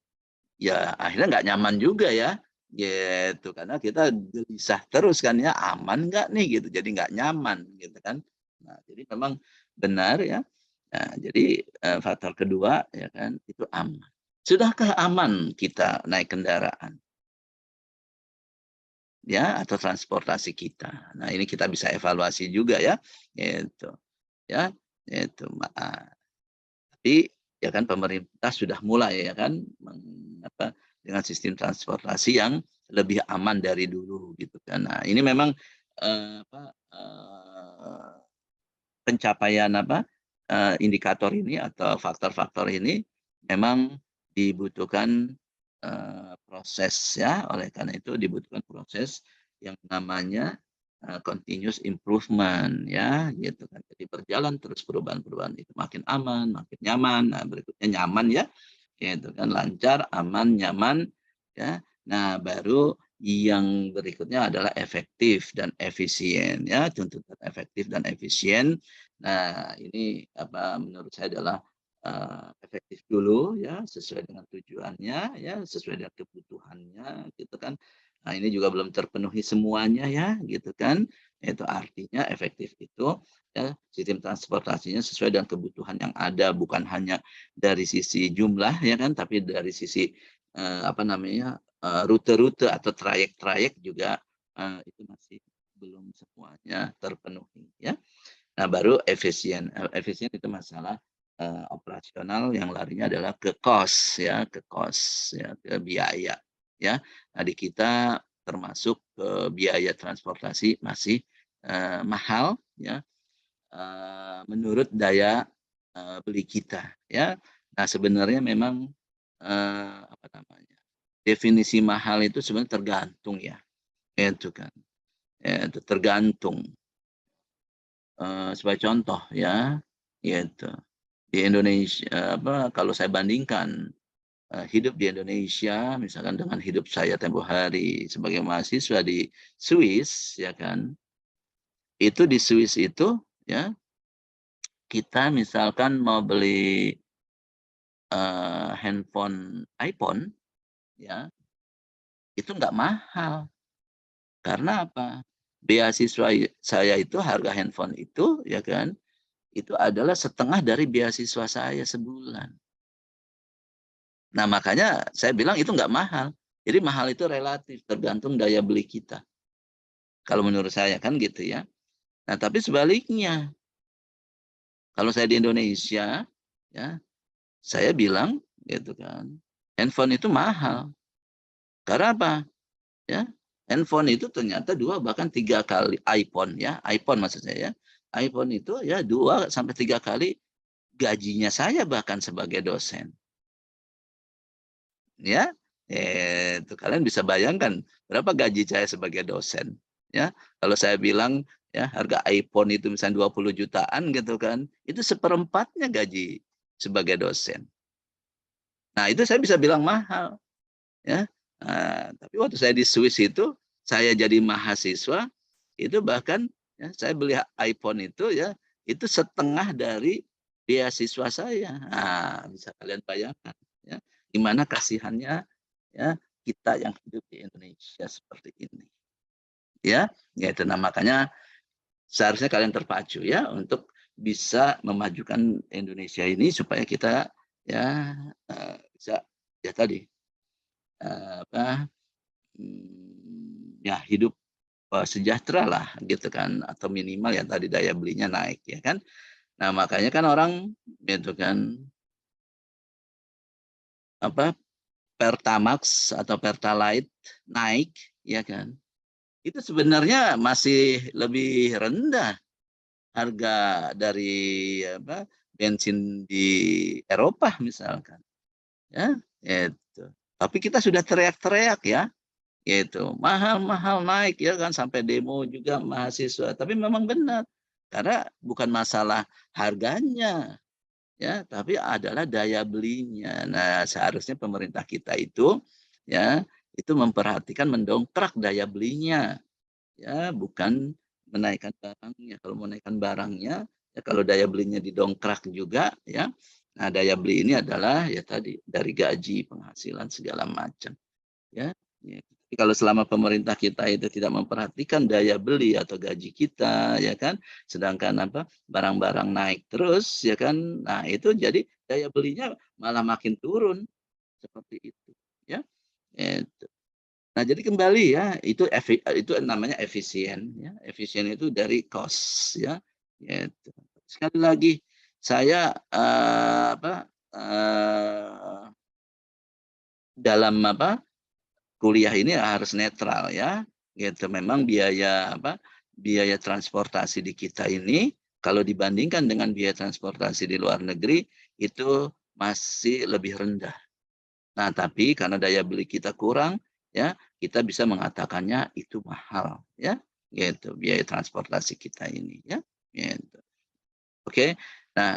ya akhirnya nggak nyaman juga ya, gitu. Karena kita gelisah terus kan ya, aman nggak nih gitu, jadi nggak nyaman gitu kan. Nah, jadi memang benar ya. Nah, jadi faktor kedua ya kan itu aman. Sudahkah aman kita naik kendaraan? Ya, atau transportasi kita. Nah, ini kita bisa evaluasi juga ya. Gitu. Ya, itu. Tapi ya kan pemerintah sudah mulai ya kan dengan sistem transportasi yang lebih aman dari dulu gitu kan. Nah, ini memang pencapaian indikator ini atau faktor-faktor ini memang dibutuhkan proses ya. Oleh karena itu dibutuhkan proses yang namanya continuous improvement ya gitu kan. Jadi berjalan terus perubahan-perubahan itu makin aman, makin nyaman. Nah, berikutnya nyaman ya. Gitu kan, lancar, aman, nyaman ya. Nah, baru yang berikutnya adalah efektif dan efisien ya, tuntutan efektif dan efisien. Nah, ini menurut saya adalah efektif dulu ya, sesuai dengan tujuannya ya, sesuai dengan kebutuhannya gitu kan. Nah, ini juga belum terpenuhi semuanya ya, gitu kan. Itu artinya efektif itu ya, sistem transportasinya sesuai dengan kebutuhan yang ada, bukan hanya dari sisi jumlah ya kan, tapi dari sisi rute-rute atau trayek-trayek juga itu masih belum semuanya terpenuhi ya. Nah, baru efisien. Efisien itu masalah operasional yang larinya adalah ke cost ya, ke biaya ya. Nah, di kita termasuk biaya transportasi masih mahal ya, menurut daya beli kita ya. Nah, sebenarnya memang definisi mahal itu sebenarnya tergantung ya, itu kan. Ya, itu tergantung. Sebagai contoh ya, gitu. Di Indonesia kalau saya bandingkan hidup di Indonesia misalkan dengan hidup saya tempo hari sebagai mahasiswa di Swiss ya kan. Itu di Swiss itu ya, kita misalkan mau beli handphone iPhone ya, itu nggak mahal. Karena apa? Beasiswa saya itu harga handphone itu ya kan, itu adalah setengah dari beasiswa saya sebulan. Nah, makanya saya bilang itu nggak mahal. Jadi mahal itu relatif, tergantung daya beli kita. Kalau menurut saya kan gitu ya. Nah, tapi sebaliknya, kalau saya di Indonesia, ya, saya bilang gitu kan, handphone itu mahal. Karena apa? Ya, handphone itu ternyata 2 bahkan 3 kali iPhone ya, iPhone maksud saya ya. iPhone itu ya 2 sampai 3 kali gajinya saya bahkan sebagai dosen. Ya, itu kalian bisa bayangkan berapa gaji saya sebagai dosen. Ya, kalau saya bilang ya harga iPhone itu misalnya 20 jutaan gitu kan, itu seperempatnya gaji sebagai dosen. Nah, itu saya bisa bilang mahal. Ya, tapi waktu saya di Swiss itu, saya jadi mahasiswa, itu bahkan Ya, saya beli iPhone itu ya, itu setengah dari beasiswa saya. Nah, bisa kalian bayangkan ya, gimana kasihannya ya kita yang hidup di Indonesia seperti ini. Ya, yaitu nah makanya seharusnya kalian terpacu ya untuk bisa memajukan Indonesia ini supaya kita ya bisa ya tadi ya hidup sejahtera lah gitu kan, atau minimal ya tadi daya belinya naik ya kan. Nah makanya kan orang gitu kan apa Pertamax atau Pertalite naik ya kan, itu sebenarnya masih lebih rendah harga dari bensin di Eropa misalkan ya itu. Tapi kita sudah teriak-teriak ya, yaitu mahal-mahal naik ya kan, sampai demo juga mahasiswa. Tapi memang benar, karena bukan masalah harganya ya, tapi adalah daya belinya. Nah, seharusnya pemerintah kita itu ya itu memperhatikan mendongkrak daya belinya ya, bukan menaikkan barangnya. Kalau menaikkan barangnya ya, kalau daya belinya didongkrak juga ya. Nah, daya beli ini adalah ya tadi dari gaji, penghasilan segala macam ya. Ya. Kalau selama pemerintah kita itu tidak memperhatikan daya beli atau gaji kita ya kan, sedangkan barang-barang naik terus ya kan, nah itu jadi daya belinya malah makin turun seperti itu ya. Itu. Nah jadi kembali ya, itu namanya efisien ya. Efisien itu dari cost ya. Gitu. Sekali lagi saya dalam kuliah ini harus netral ya, gitu. Memang biaya transportasi di kita ini kalau dibandingkan dengan biaya transportasi di luar negeri itu masih lebih rendah. Nah, tapi karena daya beli kita kurang ya, kita bisa mengatakannya itu mahal ya, gitu. Biaya transportasi kita ini ya, gitu. Oke. Nah,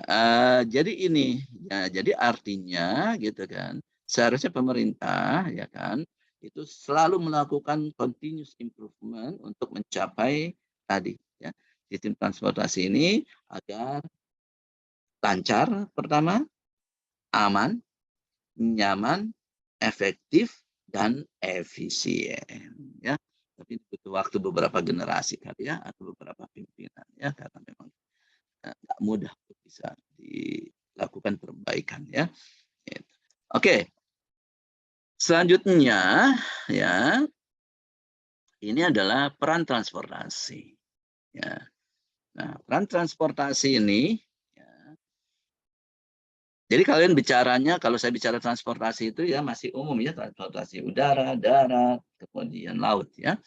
jadi ini ya, jadi artinya gitu kan, seharusnya pemerintah ya kan itu selalu melakukan continuous improvement untuk mencapai tadi ya sistem transportasi ini agar lancar pertama, aman, nyaman, efektif dan efisien ya. Tapi butuh waktu beberapa generasi kali ya, atau beberapa pimpinan ya, karena memang nggak mudah untuk bisa dilakukan perbaikan ya. Gitu. Oke, selanjutnya ya ini adalah peran transportasi. Ya. Nah, peran transportasi ini, ya, jadi kalian bicaranya, kalau saya bicara transportasi itu ya masih umum ya, transportasi udara, darat, kemudian laut ya.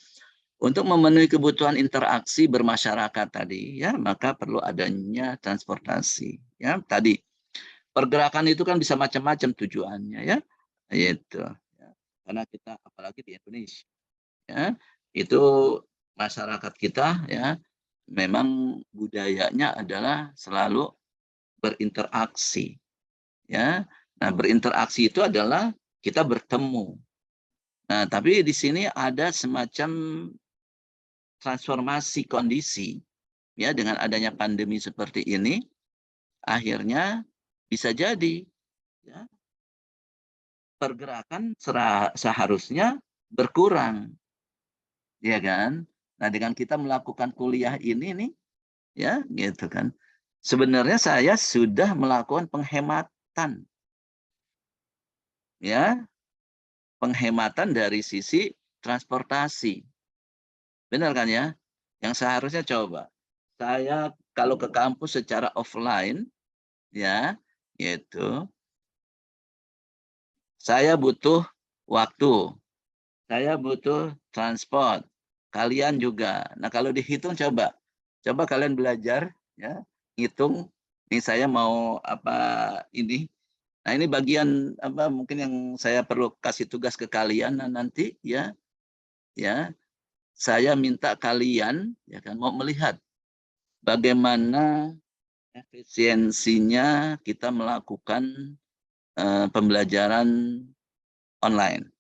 Untuk memenuhi kebutuhan interaksi bermasyarakat tadi ya, maka perlu adanya transportasi. Ya, tadi pergerakan itu kan bisa macam-macam tujuannya ya, itu. Ya. Karena kita apalagi di Indonesia, ya, itu masyarakat kita ya, memang budayanya adalah selalu berinteraksi, ya. Nah, berinteraksi itu adalah kita bertemu. Nah, tapi di sini ada semacam transformasi kondisi, ya, dengan adanya pandemi seperti ini, akhirnya bisa jadi, ya, pergerakan seharusnya berkurang, ya kan? Nah, dengan kita melakukan kuliah ini nih, ya, gitu kan. Sebenarnya saya sudah melakukan penghematan, ya, penghematan dari sisi transportasi. Benar kan ya? Yang seharusnya coba, saya kalau ke kampus secara offline, ya, gitu, saya butuh waktu, saya butuh transport, kalian juga. Nah, kalau dihitung coba kalian belajar ya, hitung nih saya mau apa ini. Nah, ini bagian apa mungkin yang saya perlu kasih tugas ke kalian nanti ya. Ya, saya minta kalian ya kan mau melihat bagaimana efisiensinya kita melakukan pembelajaran online.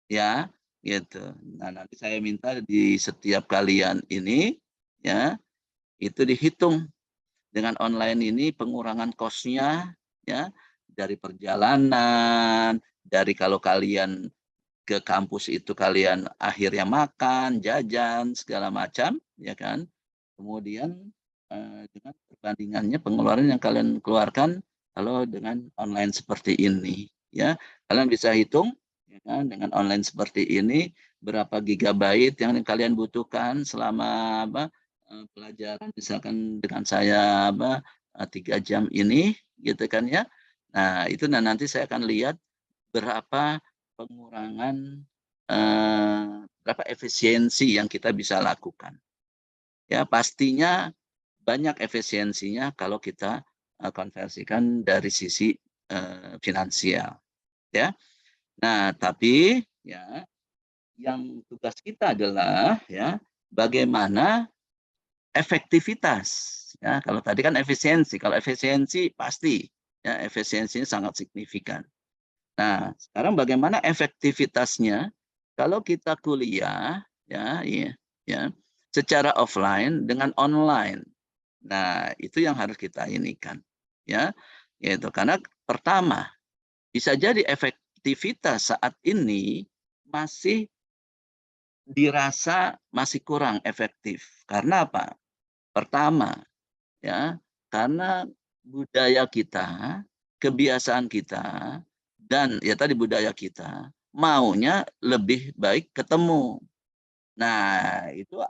Ya, gitu. Nah, nanti saya minta di setiap kalian ini ya itu dihitung dengan online ini pengurangan cost-nya, ya dari perjalanan, dari kalau kalian ke kampus itu kalian akhirnya makan, jajan, segala macam, ya kan. Kemudian dengan perbandingannya pengeluaran yang kalian keluarkan kalau dengan online seperti ini, ya kalian bisa hitung, ya kan, dengan online seperti ini berapa gigabyte yang kalian butuhkan selama pelajaran, misalkan dengan saya 3 jam ini, gitu kan ya. Nah itu nanti saya akan lihat berapa pengurangan berapa efisiensi yang kita bisa lakukan. Ya, pastinya banyak efisiensinya kalau kita konversikan dari sisi finansial, ya. Nah, tapi ya yang tugas kita adalah ya bagaimana efektivitas, ya. Kalau tadi kan efisiensi, kalau efisiensi pasti ya efisiensinya sangat signifikan. Nah, sekarang bagaimana efektivitasnya kalau kita kuliah ya, secara offline dengan online. Nah, itu yang harus kita inikan, ya. Yaitu karena pertama, bisa jadi efektivitas saat ini masih dirasa masih kurang efektif. Karena apa? Pertama, ya, karena budaya kita, kebiasaan kita, dan ya tadi budaya kita maunya lebih baik ketemu. Nah, itu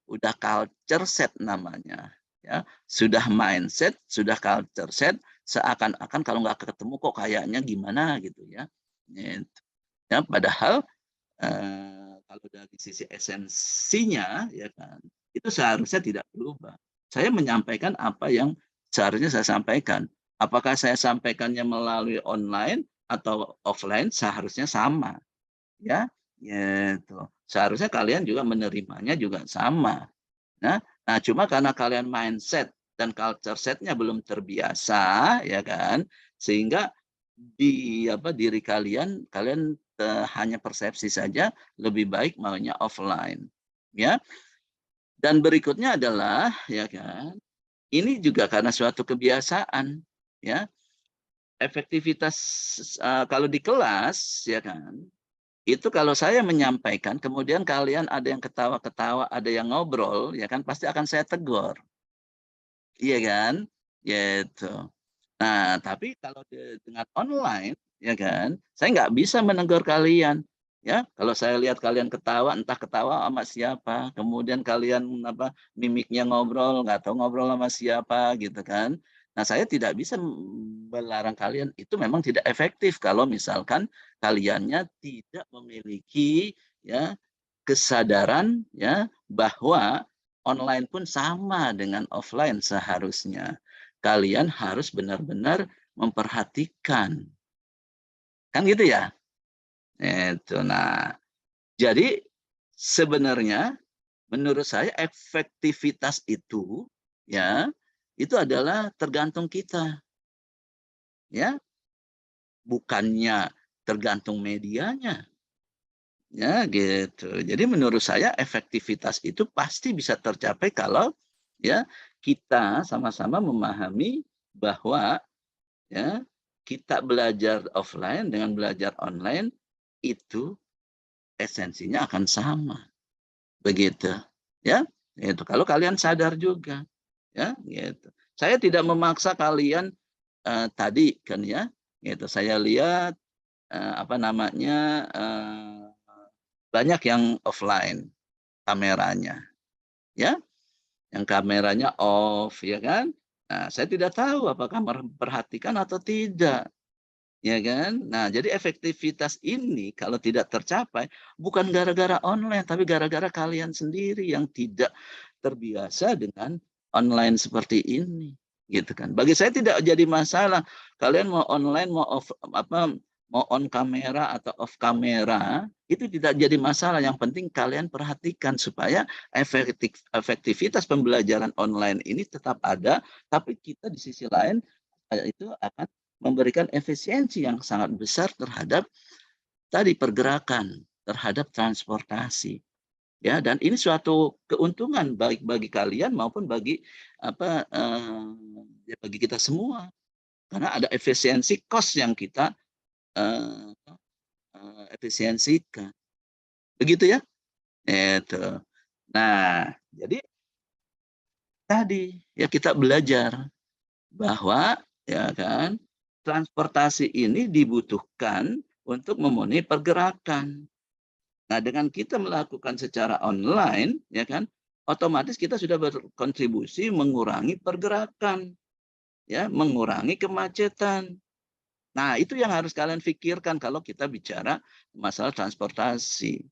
udah culture set namanya, ya. Sudah mindset, sudah culture set, seakan-akan kalau nggak ketemu kok kayaknya gimana gitu ya. Gitu. Ya, padahal kalau dari sisi esensinya ya kan, itu seharusnya tidak berubah. Saya menyampaikan apa yang seharusnya saya sampaikan. Apakah saya sampaikannya melalui online atau offline seharusnya sama, ya. Gitu. Seharusnya kalian juga menerimanya juga sama. Nah, cuma karena kalian mindset dan culture setnya belum terbiasa, ya kan, sehingga diri kalian hanya persepsi saja lebih baik maunya offline, ya. Dan berikutnya adalah, ya kan, ini juga karena suatu kebiasaan, ya. Efektivitas kalau di kelas, ya kan, itu kalau saya menyampaikan, kemudian kalian ada yang ketawa-ketawa, ada yang ngobrol, ya kan, pasti akan saya tegur. Iya kan? Gitu. Nah, tapi kalau dengan online, ya kan, saya nggak bisa menegur kalian. Ya, kalau saya lihat kalian ketawa, entah ketawa sama siapa, kemudian kalian mimiknya ngobrol, nggak tahu ngobrol sama siapa, gitu kan. Nah, saya tidak bisa melarang kalian. Itu memang tidak efektif kalau misalkan kaliannya tidak memiliki ya kesadaran ya bahwa online pun sama dengan offline seharusnya. Kalian harus benar-benar memperhatikan. Kan gitu ya? Itu. Nah, jadi sebenarnya menurut saya efektivitas itu ya itu adalah tergantung kita. Ya, bukannya tergantung medianya. Ya, gitu. Jadi menurut saya efektivitas itu pasti bisa tercapai kalau ya kita sama-sama memahami bahwa ya kita belajar offline dengan belajar online itu esensinya akan sama. Begitu. Ya, itu kalau kalian sadar juga. Ya, gitu. Saya tidak memaksa kalian tadi kan ya, gitu. Saya lihat apa namanya banyak yang offline kameranya, ya, yang kameranya off, ya kan. Nah, saya tidak tahu apakah memperhatikan atau tidak, ya kan. Nah, jadi efektivitas ini kalau tidak tercapai bukan gara-gara online, tapi gara-gara kalian sendiri yang tidak terbiasa dengan online seperti ini, gitu kan. Bagi saya tidak jadi masalah kalian mau online mau off mau on kamera atau off kamera itu tidak jadi masalah. Yang penting kalian perhatikan supaya efektivitas pembelajaran online ini tetap ada, tapi kita di sisi lain itu akan memberikan efisiensi yang sangat besar terhadap tadi pergerakan, terhadap transportasi. ya, dan ini suatu keuntungan baik bagi kalian maupun bagi ya bagi kita semua, karena ada efisiensi cost yang kita efisiensikan, begitu ya. Itu. Nah, jadi tadi ya kita belajar bahwa ya kan transportasi ini dibutuhkan untuk memenuhi pergerakan. Nah, dengan kita melakukan secara online, ya kan, otomatis kita sudah berkontribusi mengurangi pergerakan, ya, mengurangi kemacetan. Nah, itu yang harus kalian pikirkan kalau kita bicara masalah transportasi,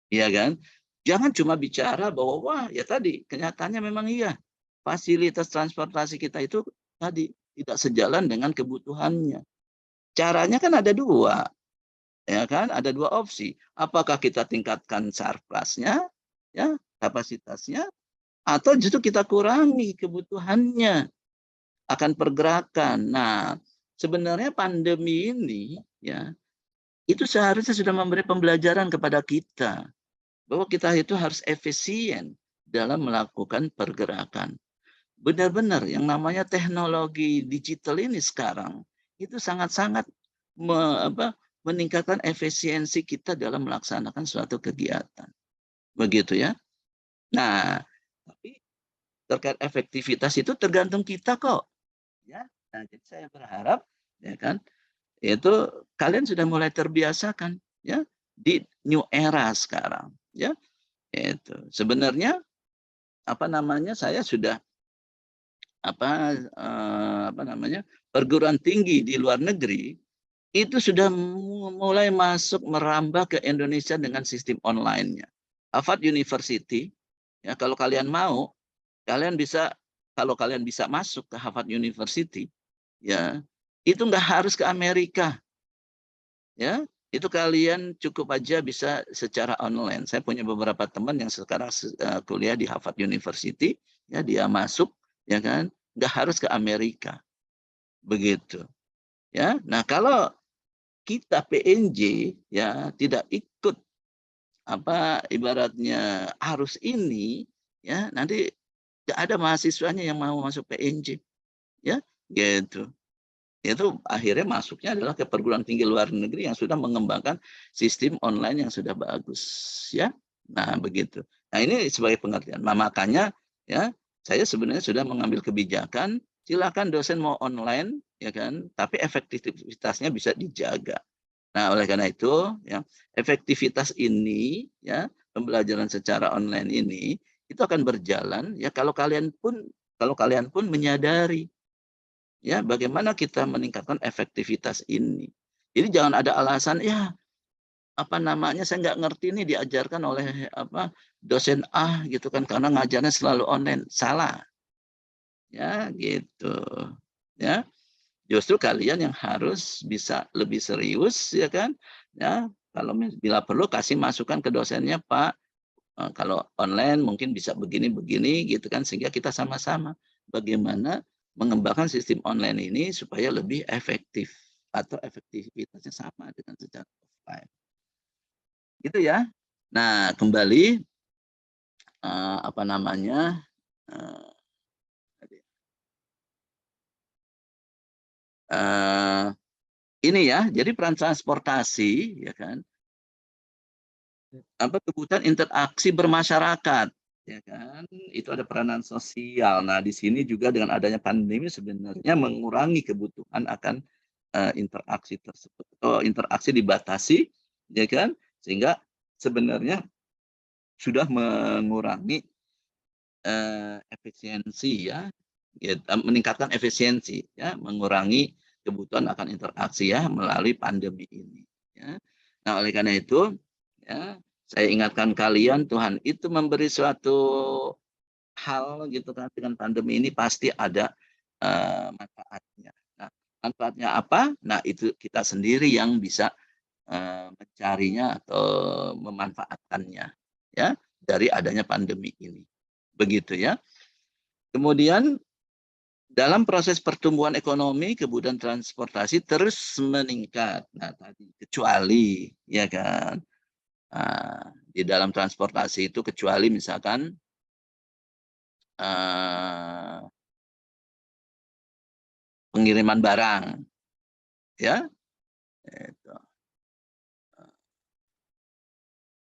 ya kan? Jangan cuma bicara bahwa wah, ya tadi kenyataannya memang iya, fasilitas transportasi kita itu tadi tidak sejalan dengan kebutuhannya. Caranya kan ada dua. Ya kan, ada dua opsi. Apakah kita tingkatkan sarplasnya, ya, kapasitasnya, atau justru kita kurangi kebutuhannya akan pergerakan. Nah, sebenarnya pandemi ini, ya, itu seharusnya sudah memberi pembelajaran kepada kita bahwa kita itu harus efisien dalam melakukan pergerakan. Benar-benar yang namanya teknologi digital ini sekarang itu sangat-sangat meningkatkan efisiensi kita dalam melaksanakan suatu kegiatan. Begitu ya. Nah, tapi terkait efektivitas itu tergantung kita kok. Ya. Nah, jadi saya berharap ya kan, itu kalian sudah mulai terbiasakan ya di new era sekarang ya. Itu sebenarnya saya sudah perguruan tinggi di luar negeri itu sudah mulai masuk merambah ke Indonesia dengan sistem online-nya. Harvard University, ya kalau kalian mau, kalau kalian bisa masuk ke Harvard University, ya itu nggak harus ke Amerika, ya itu kalian cukup aja bisa secara online. Saya punya beberapa teman yang sekarang kuliah di Harvard University, ya dia masuk, ya kan, nggak harus ke Amerika, begitu. Ya, nah kalau kita PNJ ya tidak ikut ibaratnya arus ini ya nanti tidak ada mahasiswanya yang mau masuk PNJ ya gitu. Itu akhirnya masuknya adalah ke perguruan tinggi luar negeri yang sudah mengembangkan sistem online yang sudah bagus ya. Nah begitu. Nah ini sebagai pengertian. Nah, makanya ya saya sebenarnya sudah mengambil kebijakan silakan dosen mau online ya kan, tapi efektivitasnya bisa dijaga. Nah oleh karena itu ya efektivitas ini ya pembelajaran secara online ini itu akan berjalan ya kalau kalian pun menyadari ya bagaimana kita meningkatkan efektivitas ini. Jadi jangan ada alasan ya saya nggak ngerti nih diajarkan oleh dosen A gitu kan karena ngajarnya selalu online. Salah. Ya gitu. Ya. Justru kalian yang harus bisa lebih serius ya kan. Ya, kalau bila perlu kasih masukan ke dosennya, Pak. Kalau online mungkin bisa begini-begini gitu kan sehingga kita sama-sama bagaimana mengembangkan sistem online ini supaya lebih efektif atau efektivitasnya sama dengan secara offline. Gitu ya. Nah, kembali ini ya, jadi peran transportasi ya kan kebutuhan interaksi bermasyarakat ya kan itu ada peranan sosial. Nah di sini juga dengan adanya pandemi sebenarnya mengurangi kebutuhan akan interaksi tersebut. Interaksi dibatasi ya kan sehingga sebenarnya sudah mengurangi efisiensi ya, meningkatkan efisiensi ya mengurangi kebutuhan akan interaksi ya melalui pandemi ini ya. Nah oleh karena itu ya, saya ingatkan kalian, Tuhan itu memberi suatu hal gitu kan dengan pandemi ini pasti ada manfaatnya. Nah, manfaatnya apa? Nah, itu kita sendiri yang bisa mencarinya atau memanfaatkannya ya dari adanya pandemi ini. Begitu ya. Kemudian dalam proses pertumbuhan ekonomi, kemudian transportasi terus meningkat. Nah, tadi kecuali ya kan Di dalam transportasi itu kecuali misalkan pengiriman barang, ya. Itu.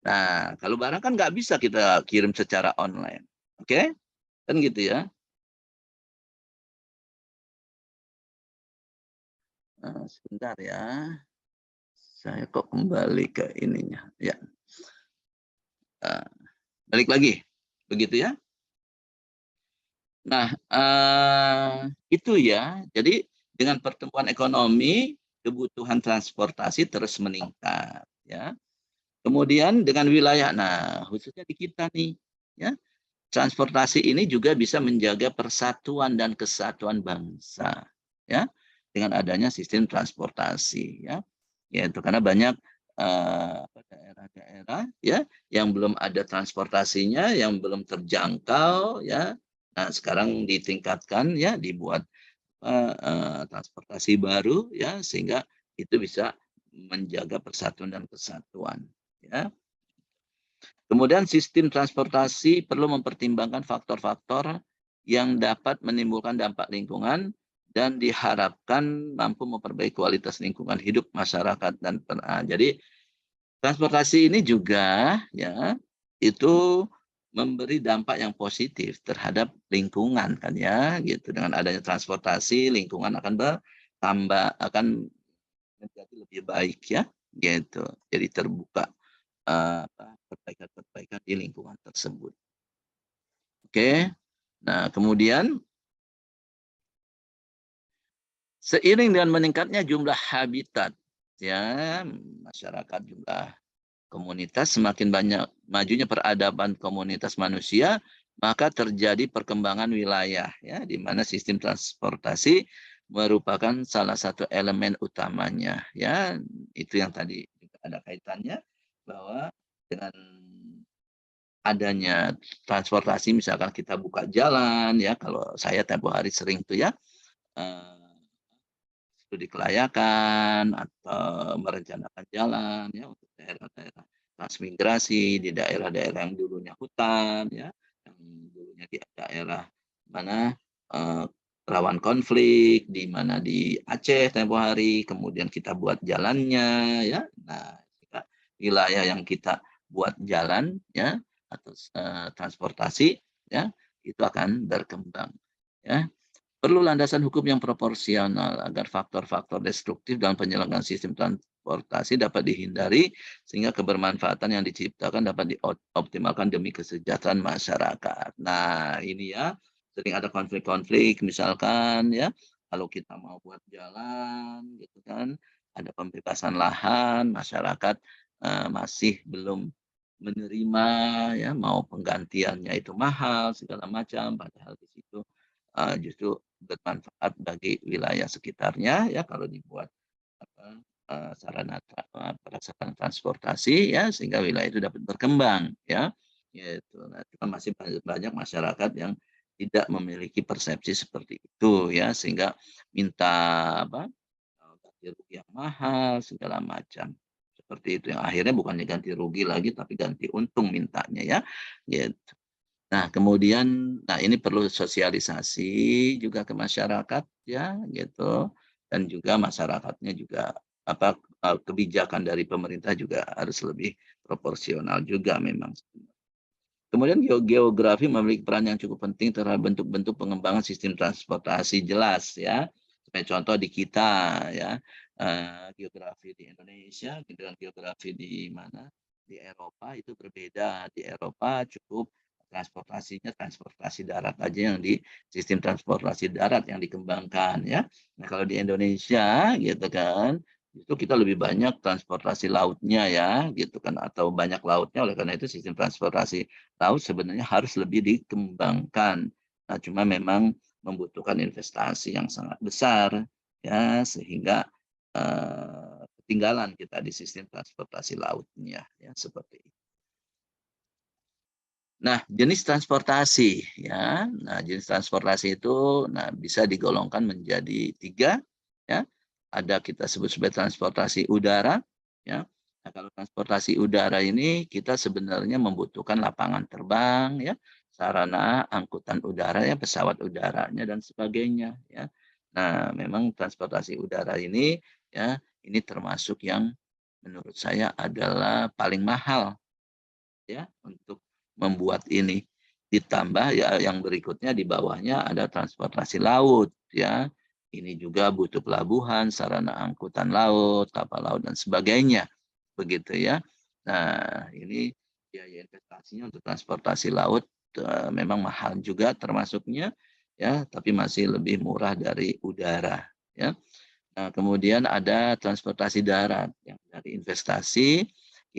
Nah, kalau barang kan nggak bisa kita kirim secara online, oke? Kan gitu ya. Sebentar ya, saya kok kembali ke ininya, ya. Balik lagi, begitu ya. Nah, itu ya. Jadi dengan pertumbuhan ekonomi, kebutuhan transportasi terus meningkat, ya. Kemudian dengan wilayah, nah khususnya di kita nih, ya, transportasi ini juga bisa menjaga persatuan dan kesatuan bangsa, ya, dengan adanya sistem transportasi, ya, yaitu karena banyak daerah-daerah, ya, yang belum ada transportasinya, yang belum terjangkau, ya. Nah, sekarang ditingkatkan, ya, dibuat transportasi baru, ya, sehingga itu bisa menjaga persatuan dan kesatuan, ya. Kemudian sistem transportasi perlu mempertimbangkan faktor-faktor yang dapat menimbulkan dampak lingkungan dan diharapkan mampu memperbaiki kualitas lingkungan hidup masyarakat dan jadi transportasi ini juga, ya, itu memberi dampak yang positif terhadap lingkungan, kan ya, gitu. Dengan adanya transportasi, lingkungan akan bertambah, akan menjadi lebih baik, ya, gitu. Jadi terbuka perbaikan-perbaikan di lingkungan tersebut. Oke. Nah, kemudian seiring dengan meningkatnya jumlah habitat, ya, masyarakat, jumlah komunitas, semakin banyak majunya peradaban komunitas manusia, maka terjadi perkembangan wilayah, ya, di mana sistem transportasi merupakan salah satu elemen utamanya, ya. Itu yang tadi ada kaitannya bahwa dengan adanya transportasi, misalkan kita buka jalan, ya, kalau saya tempo hari sering tuh, ya, studi kelayakan atau merencanakan jalan, ya, untuk daerah-daerah transmigrasi di daerah-daerah yang dulunya hutan, ya, yang dulunya di daerah mana rawan konflik, di mana di Aceh tempo hari, kemudian kita buat jalannya, ya. Nah, wilayah yang kita buat jalan, ya, atau transportasi, ya, itu akan berkembang, ya. Perlu landasan hukum yang proporsional agar faktor-faktor destruktif dalam penyelenggaraan sistem transportasi dapat dihindari sehingga kebermanfaatan yang diciptakan dapat dioptimalkan demi kesejahteraan masyarakat. Nah, ini ya, sering ada konflik-konflik misalkan, ya, kalau kita mau buat jalan gitu kan, ada pembebasan lahan, masyarakat masih belum menerima, ya, mau penggantiannya itu mahal segala macam, padahal di situ justru bermanfaat bagi wilayah sekitarnya, ya, kalau dibuat sarana prasarana transportasi, ya, sehingga wilayah itu dapat berkembang, ya, gitu. Nah, cuma masih banyak masyarakat yang tidak memiliki persepsi seperti itu, ya, sehingga minta ganti rugi yang mahal segala macam seperti itu, yang akhirnya bukannya ganti rugi lagi tapi ganti untung mintanya, ya, gitu. Nah, kemudian, nah ini perlu sosialisasi juga ke masyarakat, ya, gitu. Dan juga masyarakatnya juga kebijakan dari pemerintah juga harus lebih proporsional juga memang. Kemudian geografi memiliki peran yang cukup penting terhadap bentuk-bentuk pengembangan sistem transportasi, jelas, ya. Sebagai contoh di kita, ya, geografi di Indonesia dengan geografi di mana di Eropa itu berbeda. Di Eropa cukup transportasinya transportasi darat aja, yang di sistem transportasi darat yang dikembangkan, ya. Nah, kalau di Indonesia gitu kan, itu kita lebih banyak transportasi lautnya, ya, gitu kan, atau banyak lautnya, oleh karena itu sistem transportasi laut sebenarnya harus lebih dikembangkan. Nah, cuma memang membutuhkan investasi yang sangat besar, ya, sehingga ketinggalan kita di sistem transportasi lautnya, ya, seperti itu. Nah, jenis transportasi, ya. Nah, jenis transportasi itu bisa digolongkan menjadi 3, ya. Ada kita sebut sebagai transportasi udara, ya. Nah, kalau transportasi udara ini kita sebenarnya membutuhkan lapangan terbang, ya, sarana angkutan udara, ya, pesawat udaranya dan sebagainya, ya. Nah, memang transportasi udara ini, ya, ini termasuk yang menurut saya adalah paling mahal, ya, untuk membuat ini. Ditambah ya yang berikutnya di bawahnya ada transportasi laut, ya. Ini juga butuh pelabuhan, sarana angkutan laut, kapal laut dan sebagainya. Begitu ya. Nah, ini biaya investasinya untuk transportasi laut memang mahal juga termasuknya, ya, tapi masih lebih murah dari udara, ya. Nah, kemudian ada transportasi darat yang dari investasi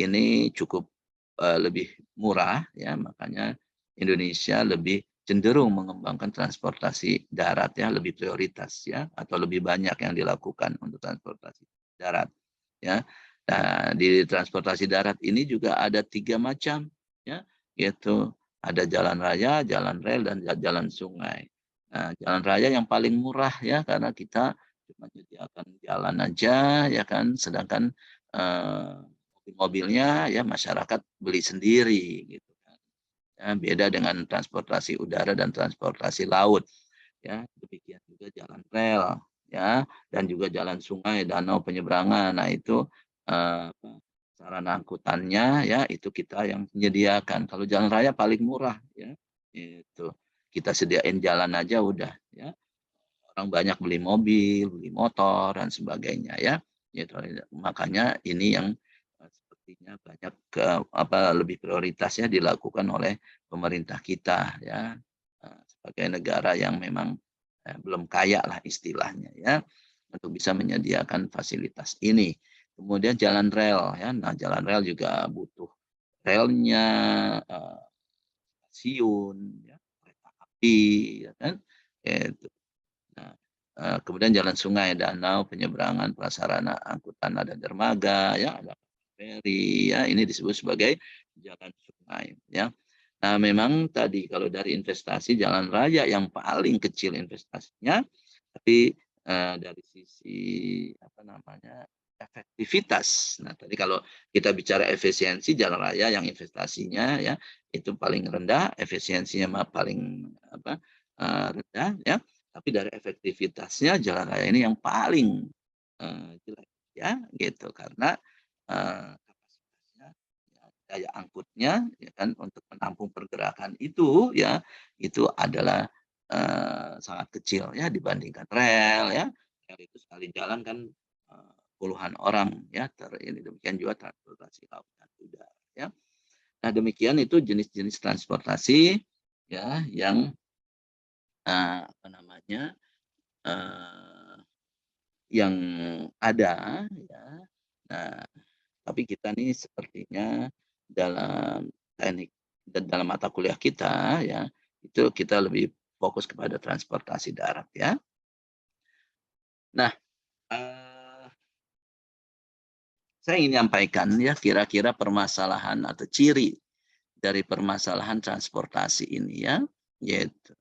ini cukup lebih murah, ya, makanya Indonesia lebih cenderung mengembangkan transportasi darat, ya, lebih prioritas, ya, atau lebih banyak yang dilakukan untuk transportasi darat, ya. Nah, di transportasi darat ini juga ada 3 macam, ya, yaitu ada jalan raya, jalan rel, dan jalan sungai. Nah, jalan raya yang paling murah, ya, karena kita menyediakan jalan aja, ya kan, sedangkan mobilnya ya masyarakat beli sendiri gitu kan. Ya, beda dengan transportasi udara dan transportasi laut, ya. Demikian juga jalan rel, ya, dan juga jalan sungai, danau, penyeberangan. Nah, itu sarana angkutannya, ya, itu kita yang menyediakan. Kalau jalan raya paling murah, ya. Itu kita sediain jalan aja udah, ya. Orang banyak beli mobil, beli motor dan sebagainya, ya. Gitu. Makanya ini yang sepertinya banyak lebih prioritasnya dilakukan oleh pemerintah kita, ya. Sebagai negara yang memang belum kaya lah istilahnya, ya, untuk bisa menyediakan fasilitas ini. Kemudian jalan rel, ya. Nah, jalan rel juga butuh relnya, stasiun, ya, kereta api, ya kan. Itu. Nah, kemudian jalan sungai, danau, penyeberangan, prasarana angkutan, ada dermaga, ya, ada feri, ya, ini disebut sebagai jalan sungai, ya. Nah, memang tadi kalau dari investasi jalan raya yang paling kecil investasinya, tapi dari sisi apa namanya efektivitas. Nah, tadi kalau kita bicara efisiensi jalan raya yang investasinya ya itu paling rendah, efisiensinya mah paling apa rendah, ya. Tapi dari efektivitasnya jalan raya ini yang paling jelek, ya, gitu. Karena kapasitasnya, ya, daya angkutnya, ya kan, untuk menampung pergerakan itu, ya, itu adalah sangat kecil, ya, dibandingkan rel, ya. Rel itu sekali jalan kan puluhan orang, ya, ini demikian juga transportasi laut dan udara, ya. Nah, demikian itu jenis-jenis transportasi, ya, yang apa namanya yang ada, ya. Nah, tapi kita nih sepertinya dalam teknik dan dalam mata kuliah kita, ya, itu kita lebih fokus kepada transportasi darat, ya. Nah, eee, saya ingin menyampaikan ya kira-kira permasalahan atau ciri dari permasalahan transportasi ini, ya, yaitu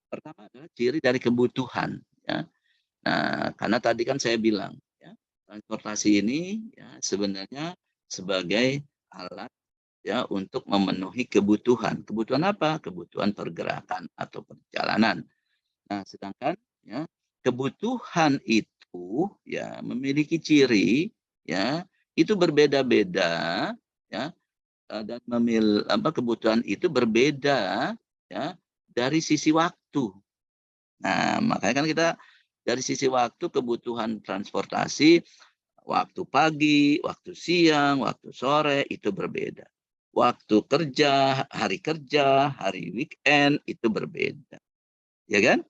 pertama adalah ciri dari kebutuhan, ya. Nah, karena tadi kan saya bilang, ya, transportasi ini ya sebenarnya sebagai alat ya untuk memenuhi kebutuhan. Kebutuhan apa? Kebutuhan pergerakan atau perjalanan. Nah, sedangkan ya kebutuhan itu ya memiliki ciri ya itu berbeda-beda ya dan kebutuhan itu berbeda ya dari sisi waktu. Nah, makanya kan kita dari sisi waktu kebutuhan transportasi, waktu pagi, waktu siang, waktu sore itu berbeda. Waktu kerja, hari weekend itu berbeda. Ya kan?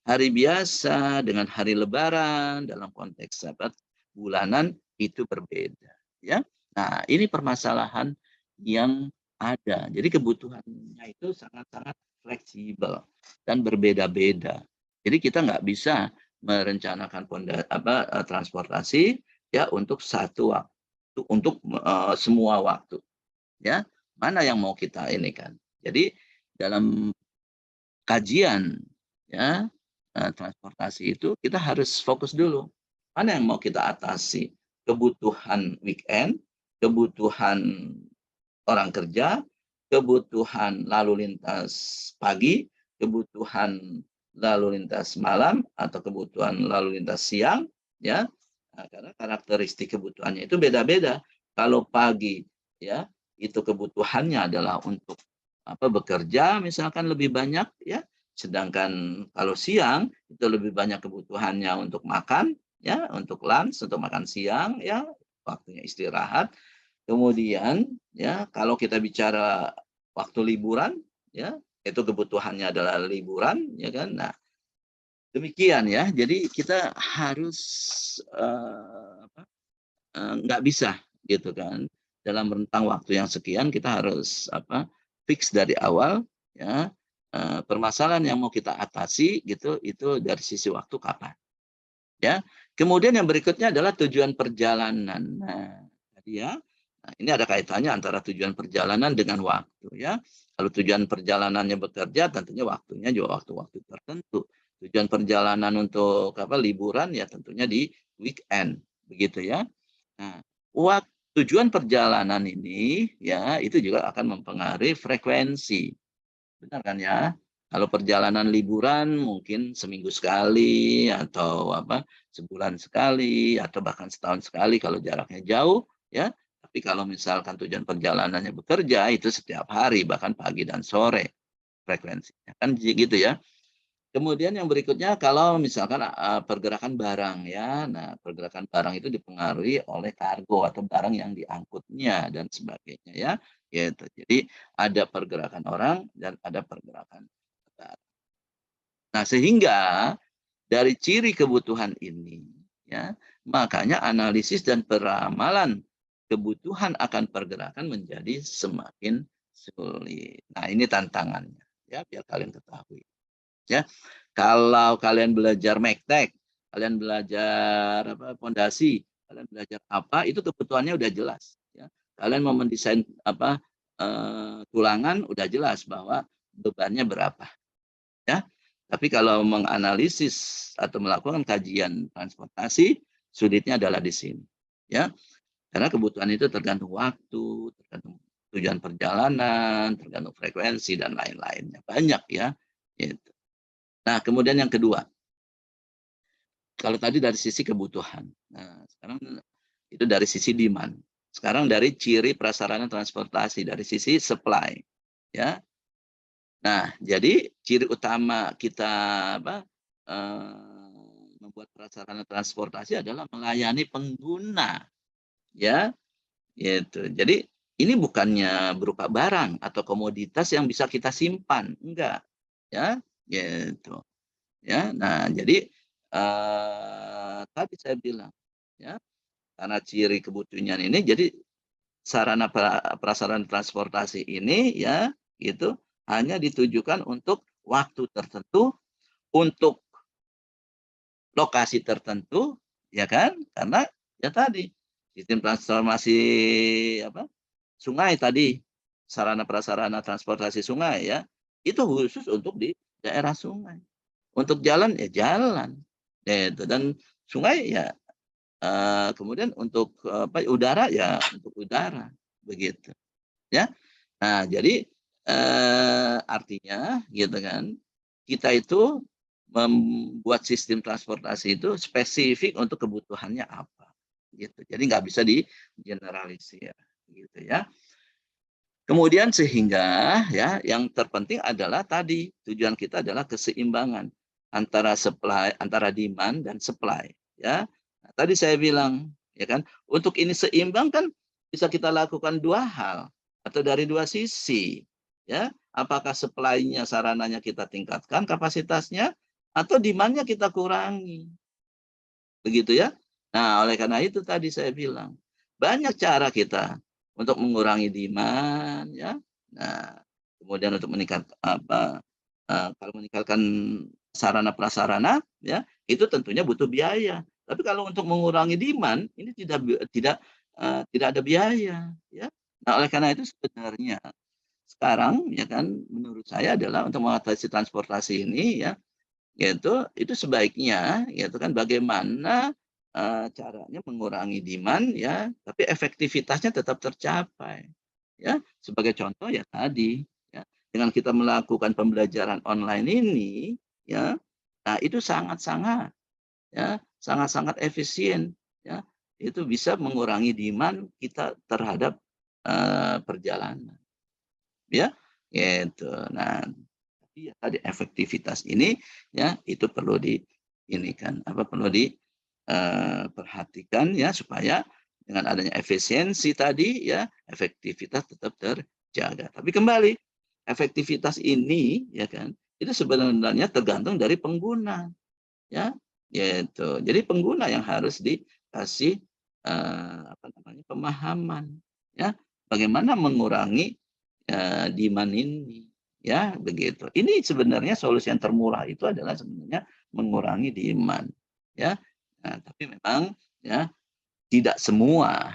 Hari biasa dengan hari lebaran dalam konteks sabat bulanan itu berbeda. Ya. Nah, ini permasalahan yang ada. Jadi kebutuhannya itu sangat-sangat fleksibel dan berbeda-beda. Jadi kita nggak bisa merencanakan transportasi ya untuk satu waktu, untuk semua waktu. Ya, mana yang mau kita ini kan? Jadi dalam kajian ya transportasi itu kita harus fokus dulu. Mana yang mau kita atasi? Kebutuhan weekend kebutuhan orang kerja, kebutuhan lalu lintas pagi, kebutuhan lalu lintas malam, atau kebutuhan lalu lintas siang, ya. Nah, karena karakteristik kebutuhannya itu beda-beda. Kalau pagi, ya, itu kebutuhannya adalah untuk bekerja, misalkan lebih banyak, ya. Sedangkan kalau siang itu lebih banyak kebutuhannya untuk makan, ya, untuk lunch, untuk makan siang, ya, waktunya istirahat. Kemudian, ya, kalau kita bicara waktu liburan, ya, itu kebutuhannya adalah liburan, ya kan. Nah, demikian ya. Jadi kita harus nggak bisa gitu kan. Dalam rentang waktu yang sekian kita harus fix dari awal, ya. Permasalahan yang mau kita atasi gitu itu dari sisi waktu kapan, ya. Kemudian yang berikutnya adalah tujuan perjalanan. Nah, tadi ya. Nah, ini ada kaitannya antara tujuan perjalanan dengan waktu, ya. Kalau tujuan perjalanannya bekerja, tentunya waktunya juga waktu-waktu tertentu. Tujuan perjalanan untuk liburan ya tentunya di weekend, begitu ya. Nah, tujuan perjalanan ini ya itu juga akan mempengaruhi frekuensi. Benar kan ya? Kalau perjalanan liburan mungkin seminggu sekali atau sebulan sekali atau bahkan setahun sekali kalau jaraknya jauh, ya. Tapi kalau misalkan tujuan perjalanannya bekerja itu setiap hari bahkan pagi dan sore frekuensinya kan gitu ya. Kemudian yang berikutnya kalau misalkan pergerakan barang ya. Nah, pergerakan barang itu dipengaruhi oleh kargo atau barang yang diangkutnya dan sebagainya ya. Gitu. Jadi ada pergerakan orang dan ada pergerakan barang. Nah, sehingga dari ciri kebutuhan ini ya, makanya analisis dan peramalan kebutuhan akan pergerakan menjadi semakin sulit. Nah, ini tantangannya ya biar kalian ketahui. Ya, kalau kalian belajar mektek, kalian belajar pondasi, kalian belajar apa, itu kebutuhannya udah jelas. Ya. Kalian mau mendesain tulangan, udah jelas bahwa bebannya berapa. Ya, tapi kalau menganalisis atau melakukan kajian transportasi, sulitnya adalah di sini. Ya, karena kebutuhan itu tergantung waktu, tergantung tujuan perjalanan, tergantung frekuensi dan lain-lainnya. Banyak ya. Gitu. Nah, kemudian yang kedua, kalau tadi dari sisi kebutuhan, nah sekarang itu dari sisi demand. Sekarang dari ciri prasarana transportasi, dari sisi supply, ya. Nah, jadi ciri utama kita membuat prasarana transportasi adalah melayani pengguna, ya, gitu. Jadi ini bukannya berupa barang atau komoditas yang bisa kita simpan, enggak, ya, gitu. Ya, nah jadi tadi saya bilang ya karena ciri kebutuhan ini jadi sarana prasarana transportasi ini ya itu hanya ditujukan untuk waktu tertentu, untuk lokasi tertentu, ya kan? Karena ya tadi sistem transformasi sungai tadi sarana prasarana transportasi sungai ya itu khusus untuk di daerah sungai. Untuk jalan ya jalan, gitu. Dan sungai ya kemudian untuk udara ya untuk udara, begitu. Ya. Nah, jadi artinya gitu kan, kita itu membuat sistem transportasi itu spesifik untuk kebutuhannya apa, gitu. Jadi nggak bisa digeneralisir, gitu ya. Kemudian sehingga ya yang terpenting adalah tadi tujuan kita adalah keseimbangan antara demand dan supply ya. Nah, tadi saya bilang ya kan untuk ini seimbang kan bisa kita lakukan dua hal atau dari dua sisi ya. Apakah supply-nya sarananya kita tingkatkan kapasitasnya atau demand-nya kita kurangi. Begitu ya. Nah, oleh karena itu tadi saya bilang banyak cara kita untuk mengurangi demand ya. Nah, kemudian untuk kalau meningkatkan sarana prasarana ya, itu tentunya butuh biaya. Tapi kalau untuk mengurangi demand ini tidak ada biaya ya. Nah, oleh karena itu sebenarnya sekarang ya kan menurut saya adalah untuk mengatasi transportasi ini ya yaitu itu sebaiknya yaitu kan bagaimana caranya mengurangi demand ya, tapi efektivitasnya tetap tercapai. Ya, sebagai contoh ya tadi ya, dengan kita melakukan pembelajaran online ini ya, nah itu sangat-sangat ya, sangat-sangat efisien ya. Itu bisa mengurangi demand kita terhadap perjalanan. Ya, gitu. Nah, tapi ya tadi efektivitas ini ya itu perlu perlu diperhatikan ya supaya dengan adanya efisiensi tadi ya efektivitas tetap terjaga. Tapi kembali efektivitas ini ya kan itu sebenarnya tergantung dari pengguna ya gitu. Jadi pengguna yang harus dikasih pemahaman ya bagaimana mengurangi demand ini ya begitu. Ini sebenarnya solusi yang termurah itu adalah sebenarnya mengurangi demand ya. Nah, tapi memang ya tidak semua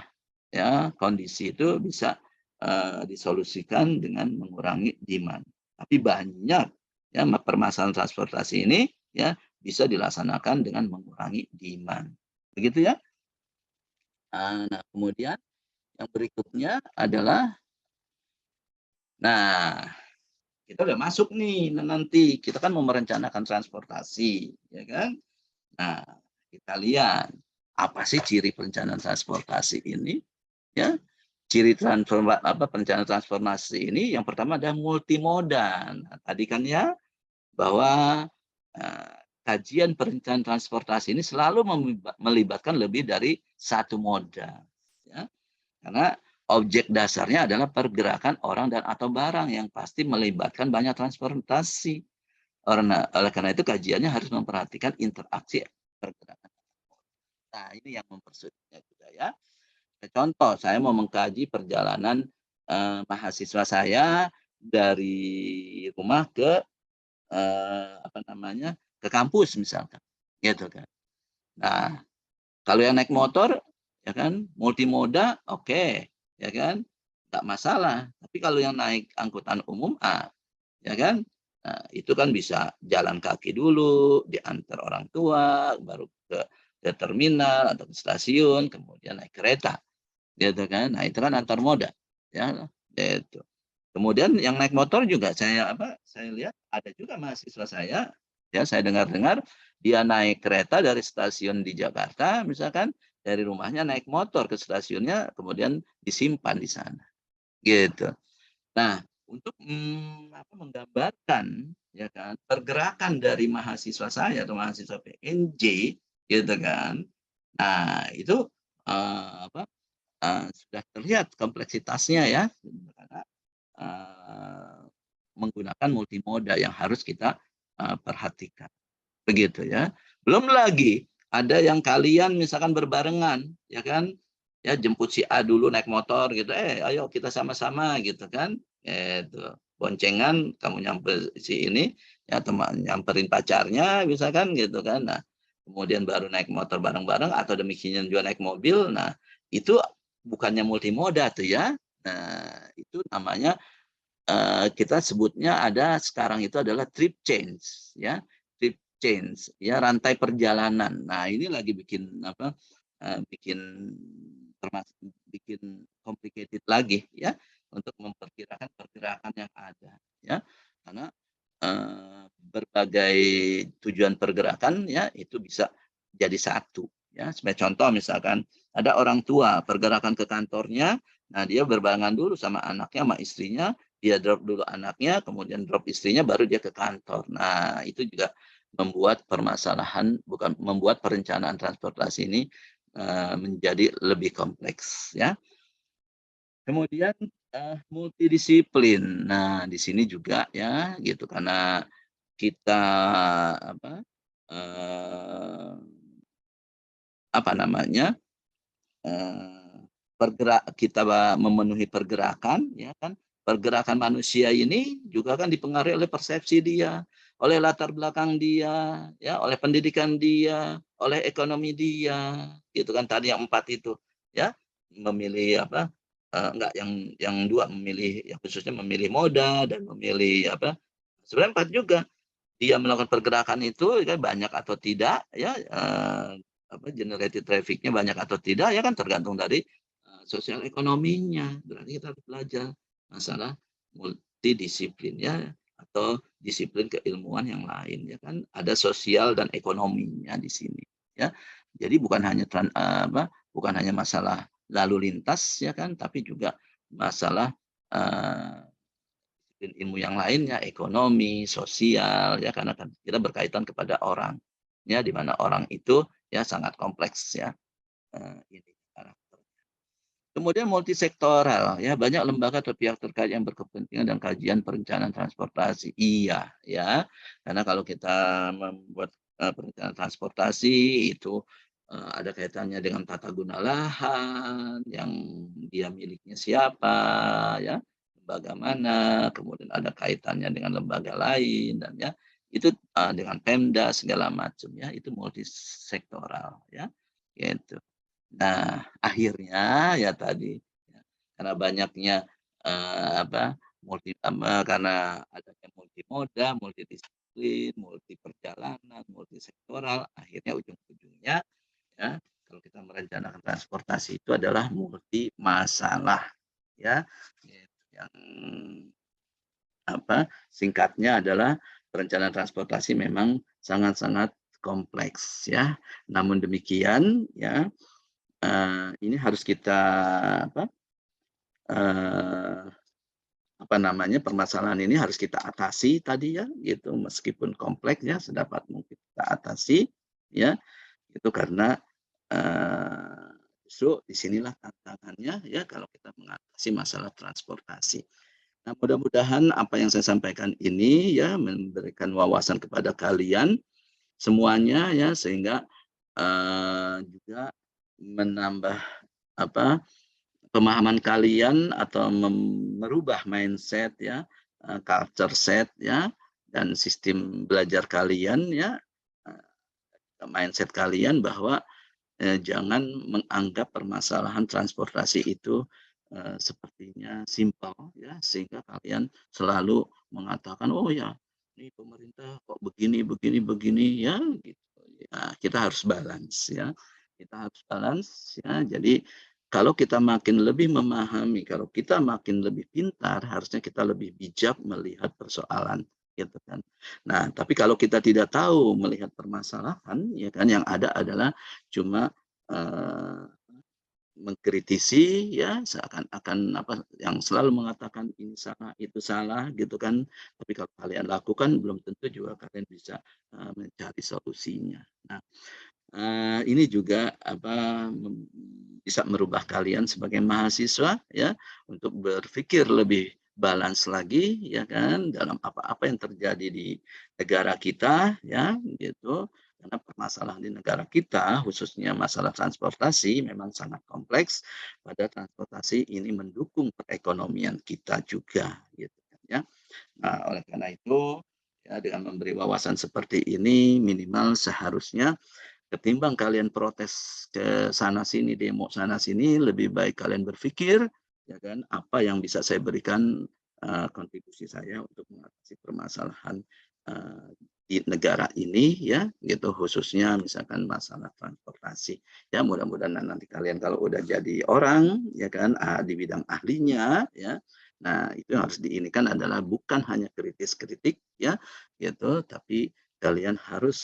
ya kondisi itu bisa disolusikan dengan mengurangi demand. Tapi banyak ya permasalahan transportasi ini ya bisa dilaksanakan dengan mengurangi demand. Begitu ya. Nah, kemudian yang berikutnya adalah nah kita udah masuk nih nanti kita kan mau merencanakan transportasi ya kan. Nah, kita lihat apa sih ciri perencanaan transportasi ini ya. Ciri perencanaan transportasi ini yang pertama ada multimoda. Nah, tadi kan ya bahwa kajian perencanaan transportasi ini selalu melibatkan lebih dari satu moda ya. Karena objek dasarnya adalah pergerakan orang dan atau barang yang pasti melibatkan banyak transportasi. Oleh karena itu kajiannya harus memperhatikan interaksi pergerakan. Nah, ini yang mempersulitnya juga ya. Contoh, saya mau mengkaji perjalanan mahasiswa saya dari rumah ke ke kampus misalkan, gitu kan. Nah, kalau yang naik motor, ya kan, multimoda, oke, ya kan, nggak masalah. Tapi kalau yang naik angkutan umum, ya kan, nah, itu kan bisa jalan kaki dulu, diantar orang tua, baru ke terminal atau ke stasiun, kemudian naik kereta, gitu kan. Nah, itu kan antar moda, ya, itu. Kemudian yang naik motor juga saya lihat ada juga mahasiswa saya, ya saya dengar-dengar dia naik kereta dari stasiun di Jakarta, misalkan dari rumahnya naik motor ke stasiunnya, kemudian disimpan di sana, gitu. Nah, untuk menggambarkan ya kan pergerakan dari mahasiswa saya atau mahasiswa PNJ, gitu kan. Nah, itu sudah terlihat kompleksitasnya ya, karena menggunakan multimoda yang harus kita perhatikan. Begitu ya. Belum lagi ada yang kalian misalkan berbarengan, ya kan? Ya jemput si A dulu naik motor gitu. Ayo kita sama-sama gitu kan. Itu boncengan kamu nyamper si ini ya teman nyamperin pacarnya misalkan gitu kan. Nah, kemudian baru naik motor bareng-bareng atau demikian juga naik mobil. Nah, itu bukannya multimoda tuh ya. Nah, itu namanya kita sebutnya ada sekarang itu adalah trip change ya. Trip change ya, rantai perjalanan. Nah, ini lagi bikin bikin complicated lagi ya untuk memperkirakan pergerakan yang ada ya. Karena berbagai tujuan pergerakan ya itu bisa jadi satu ya. Sebagai contoh misalkan ada orang tua pergerakan ke kantornya, nah dia berbarengan dulu sama anaknya sama istrinya, dia drop dulu anaknya, kemudian drop istrinya, baru dia ke kantor. Nah, itu juga membuat permasalahan, bukan membuat perencanaan transportasi ini menjadi lebih kompleks ya. Kemudian multidisiplin. Nah, di sini juga ya gitu karena kita kita memenuhi pergerakan ya kan, pergerakan manusia ini juga kan dipengaruhi oleh persepsi dia, oleh latar belakang dia ya, oleh pendidikan dia, oleh ekonomi dia, gitu kan. Tadi yang 4 itu ya, memilih enggak, yang 2 memilih, yang khususnya memilih moda dan memilih sebenarnya 4 juga, dia melakukan pergerakan itu ya banyak atau tidak ya, generated traffic-nya banyak atau tidak ya kan tergantung dari sosial ekonominya. Berarti kita harus belajar masalah multidisiplin ya atau disiplin keilmuan yang lain ya kan. Ada sosial dan ekonominya di sini ya. Jadi bukan hanya bukan hanya masalah lalu lintas ya kan, tapi juga masalah ilmu yang lainnya, ekonomi, sosial, ya karena kan kita berkaitan kepada orang, ya di mana orang itu ya sangat kompleks ya ini karakternya. Kemudian multisektoral, ya banyak lembaga atau pihak terkait yang berkepentingan dan kajian perencanaan transportasi. Iya, ya karena kalau kita membuat perencanaan transportasi itu ada kaitannya dengan tata guna lahan, yang dia miliknya siapa, ya lembaga mana, kemudian ada kaitannya dengan lembaga lain dan ya itu dengan Pemda segala macam ya itu multisektoral ya gitu. Nah akhirnya ya tadi ya, karena banyaknya karena adanya multimoda, multidisiplin, multi perjalanan, multisektoral, akhirnya ujung-ujungnya ya kalau kita merencanakan transportasi itu adalah multi masalah ya yang singkatnya adalah perencanaan transportasi memang sangat-sangat kompleks ya. Namun demikian ya ini harus kita permasalahan ini harus kita atasi tadi ya gitu meskipun kompleks ya sedapat mungkin kita atasi ya itu karena justru disinilah tantangannya ya kalau kita mengatasi masalah transportasi. Nah, mudah-mudahan apa yang saya sampaikan ini ya memberikan wawasan kepada kalian semuanya ya sehingga juga menambah pemahaman kalian atau merubah mindset ya, culture set ya dan sistem belajar kalian ya, mindset kalian bahwa jangan menganggap permasalahan transportasi itu sepertinya simpel ya sehingga kalian selalu mengatakan oh ya ini pemerintah kok begini begini begini ya gitu ya kita harus balance ya jadi kalau kita makin lebih memahami kalau kita makin lebih pintar harusnya kita lebih bijak melihat persoalan gitu kan. Nah, tapi kalau kita tidak tahu melihat permasalahan, ya kan yang ada adalah cuma mengkritisi ya seakan-akan yang selalu mengatakan ini salah itu salah gitu kan. Tapi kalau kalian lakukan belum tentu juga kalian bisa mencari solusinya. Nah, ini juga bisa merubah kalian sebagai mahasiswa ya untuk berpikir lebih balance lagi ya kan dalam apa-apa yang terjadi di negara kita ya gitu karena permasalahan di negara kita khususnya masalah transportasi memang sangat kompleks pada transportasi ini mendukung perekonomian kita juga gitu kan ya. Nah, oleh karena itu ya dengan memberi wawasan seperti ini minimal seharusnya ketimbang kalian protes ke sana sini, demo sana sini, lebih baik kalian berpikir, ya kan, apa yang bisa saya berikan kontribusi saya untuk mengatasi permasalahan di negara ini, ya, gitu khususnya misalkan masalah transportasi. Ya, mudah-mudahan nanti kalian kalau udah jadi orang, ya kan, di bidang ahlinya, ya. Nah, itu yang harus diinikan adalah bukan hanya kritis-kritik, ya, gitu, tapi kalian harus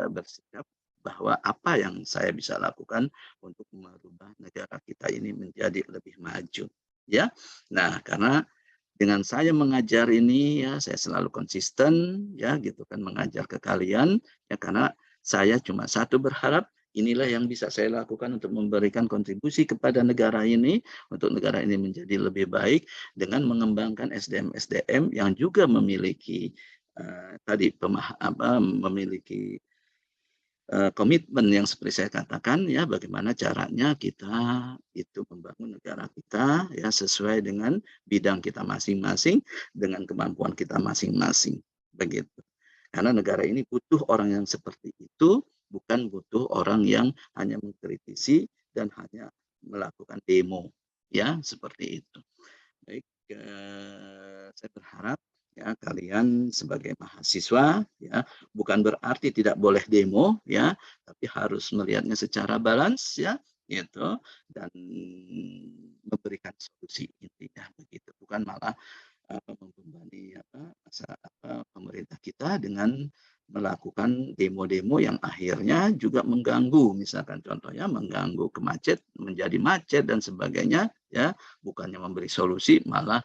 bersikap bahwa apa yang saya bisa lakukan untuk merubah negara kita ini menjadi lebih maju ya. Nah, karena dengan saya mengajar ini ya saya selalu konsisten ya gitu kan mengajar ke kalian ya karena saya cuma satu berharap inilah yang bisa saya lakukan untuk memberikan kontribusi kepada negara ini untuk negara ini menjadi lebih baik dengan mengembangkan SDM-SDM yang juga memiliki memiliki komitmen yang seperti saya katakan ya bagaimana caranya kita itu membangun negara kita ya sesuai dengan bidang kita masing-masing dengan kemampuan kita masing-masing begitu karena negara ini butuh orang yang seperti itu bukan butuh orang yang hanya mengkritisi dan hanya melakukan demo ya seperti itu. Baik saya berharap ya kalian sebagai mahasiswa ya bukan berarti tidak boleh demo ya, tapi harus melihatnya secara balance ya gitu, dan memberikan solusi intinya begitu, bukan malah membebani pemerintah kita dengan melakukan demo-demo yang akhirnya juga mengganggu, misalkan contohnya mengganggu menjadi macet dan sebagainya ya, bukannya memberi solusi malah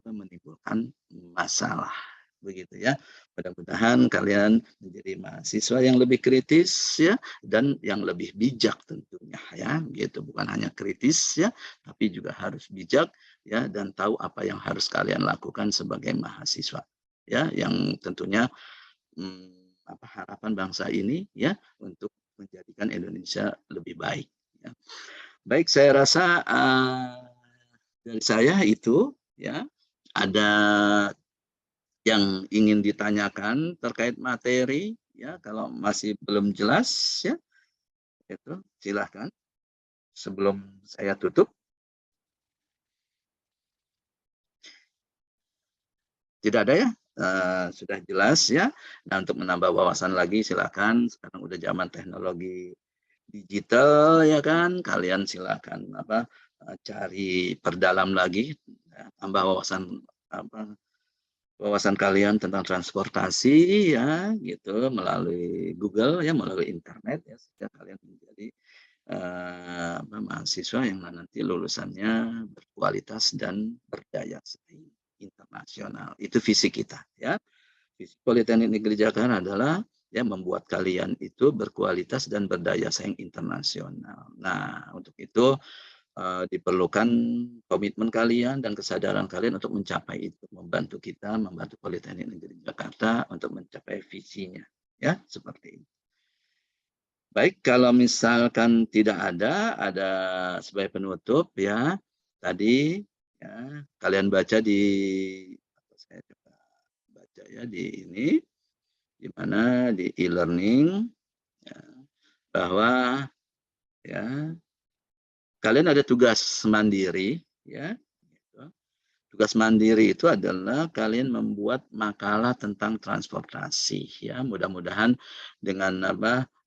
menimbulkan masalah begitu ya. Mudah-mudahan kalian menjadi mahasiswa yang lebih kritis ya, dan yang lebih bijak tentunya ya gitu, bukan hanya kritis ya tapi juga harus bijak ya, dan tahu apa yang harus kalian lakukan sebagai mahasiswa ya, yang tentunya harapan bangsa ini ya untuk menjadikan Indonesia lebih baik ya. Baik, saya rasa dari saya itu ya, ada yang ingin ditanyakan terkait materi ya, kalau masih belum jelas ya itu silahkan sebelum saya tutup. Tidak ada ya? Sudah jelas ya. Nah, untuk menambah wawasan lagi silakan, sekarang udah zaman teknologi digital ya kan, kalian silakan cari perdalam lagi ya, tambah wawasan kalian tentang transportasi ya gitu, melalui Google ya, melalui internet ya, sehingga kalian menjadi mahasiswa yang nanti lulusannya berkualitas dan berdaya saing internasional. Itu visi kita ya. Visi Politeknik Negeri Jakarta adalah ya membuat kalian itu berkualitas dan berdaya saing internasional. Nah, untuk itu diperlukan komitmen kalian dan kesadaran kalian untuk mencapai itu, membantu kita, membantu Politeknik Negeri Jakarta untuk mencapai visinya ya, seperti ini. Baik, kalau misalkan tidak ada sebagai penutup ya, tadi ya, kalian baca saya coba baca ya di ini, di mana di e-learning ya, bahwa ya kalian ada tugas mandiri ya. Gitu. Tugas mandiri itu adalah kalian membuat makalah tentang transportasi ya. Mudah-mudahan dengan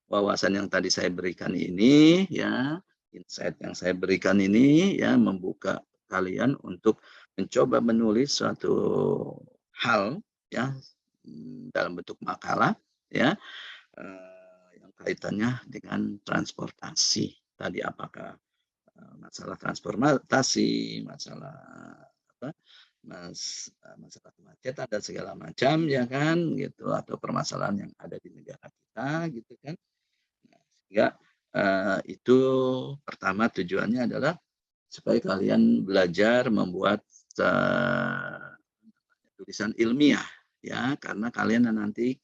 wawasan yang tadi saya berikan ini ya, insight yang saya berikan ini ya, membuka kalian untuk mencoba menulis suatu hal ya dalam bentuk makalah ya, yang kaitannya dengan transportasi tadi, apakah masalah transportasi, masalah masalah kemacetan dan segala macam ya kan gitu, atau permasalahan yang ada di negara kita gitu kan. Nah, sehingga itu pertama tujuannya adalah supaya kalian belajar membuat tulisan ilmiah ya, karena kalian nanti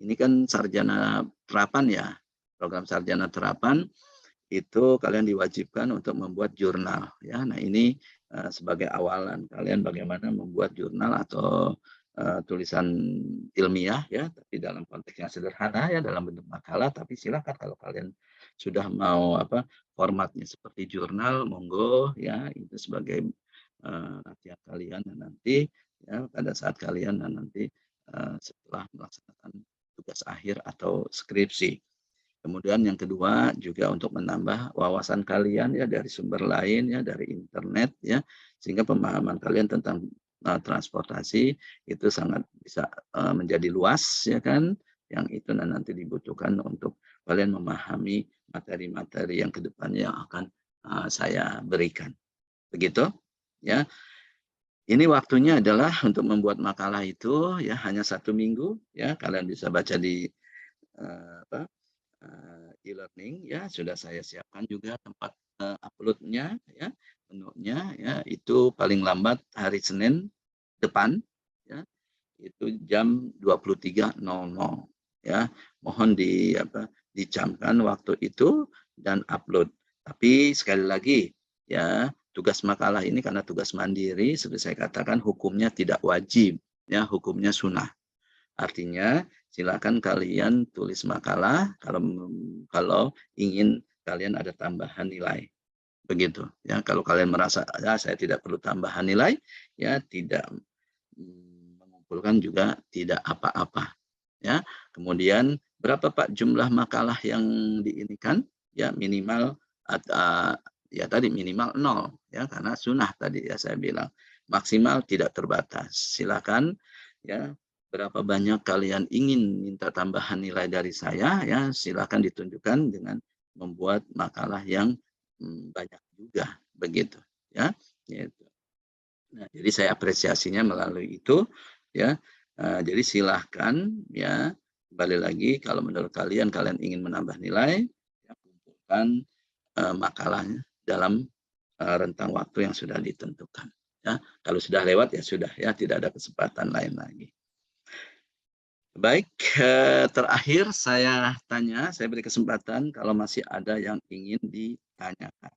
ini kan sarjana terapan ya, program sarjana terapan itu kalian diwajibkan untuk membuat jurnal ya. Nah, ini sebagai awalan kalian bagaimana membuat jurnal atau tulisan ilmiah ya, tapi dalam konteks yang sederhana ya, dalam bentuk makalah, tapi silakan kalau kalian sudah mau formatnya seperti jurnal, monggo ya, itu sebagai latihan kalian nanti ya, pada saat kalian nanti setelah melaksanakan tugas akhir atau skripsi. Kemudian yang kedua juga untuk menambah wawasan kalian ya dari sumber lain ya, dari internet ya, sehingga pemahaman kalian tentang transportasi itu sangat bisa menjadi luas ya kan, yang itu nanti dibutuhkan untuk kalian memahami materi-materi yang kedepannya yang akan saya berikan. Begitu ya. Ini waktunya adalah untuk membuat makalah itu ya, hanya 1 minggu ya, kalian bisa baca di e-learning ya, sudah saya siapkan juga tempat uploadnya ya, menunya ya, itu paling lambat hari Senin depan ya, itu jam 23.00 ya, mohon dicamkan waktu itu dan upload. Tapi sekali lagi ya, tugas makalah ini karena tugas mandiri, seperti saya katakan hukumnya tidak wajib ya, hukumnya sunnah. Artinya silakan kalian tulis makalah kalau ingin kalian ada tambahan nilai. Begitu ya. Kalau kalian merasa ya saya tidak perlu tambahan nilai, ya tidak dikumpulkan juga tidak apa-apa. Ya, kemudian berapa Pak jumlah makalah yang diinikan? Ya minimal ya tadi minimal 0 ya, karena sunnah tadi ya saya bilang. Maksimal tidak terbatas. Silakan ya, berapa banyak kalian ingin minta tambahan nilai dari saya ya, silakan ditunjukkan dengan membuat makalah yang banyak juga begitu ya. Gitu. Nah, jadi saya apresiasinya melalui itu ya. Jadi silahkan ya, kembali lagi kalau menurut kalian ingin menambah nilai, ya, kumpulkan makalahnya dalam rentang waktu yang sudah ditentukan. Ya, kalau sudah lewat ya sudah ya, tidak ada kesempatan lain lagi. Baik, terakhir saya beri kesempatan kalau masih ada yang ingin ditanyakan.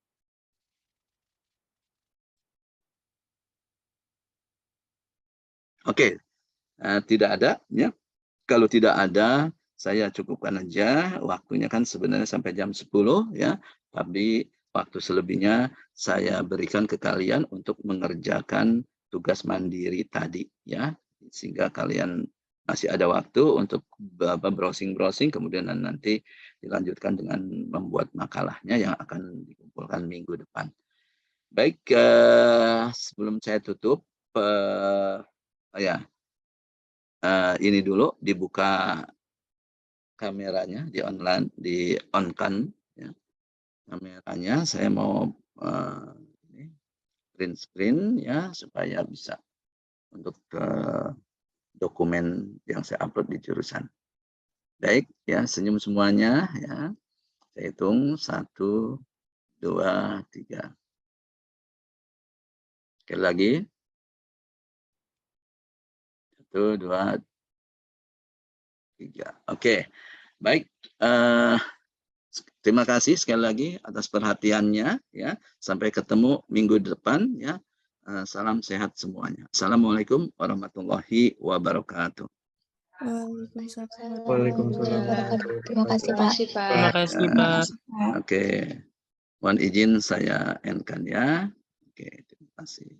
Oke, tidak ada ya. Kalau tidak ada, saya cukupkan aja. Waktunya kan sebenarnya sampai jam 10 ya. Tapi waktu selebihnya saya berikan ke kalian untuk mengerjakan tugas mandiri tadi ya. Sehingga kalian masih ada waktu untuk browsing-browsing, kemudian nanti dilanjutkan dengan membuat makalahnya yang akan dikumpulkan minggu depan. Baik, sebelum saya tutup, ya, ini dulu dibuka kameranya, di on-kan ya. Kameranya saya mau print screen ya, supaya bisa untuk dokumen yang saya upload di jurusan. Baik ya, senyum semuanya ya. Saya hitung 1, 2, 3. Sekali lagi. 1, 2, 3. Oke, baik. Terima kasih sekali lagi atas perhatiannya ya. Sampai ketemu minggu depan ya. Salam sehat semuanya. Assalamualaikum warahmatullahi wabarakatuh. Waalaikumsalam. Terima kasih, Pak. Terima kasih, Pak. Oke. Mohon izin saya end-kan ya. Oke, terima kasih.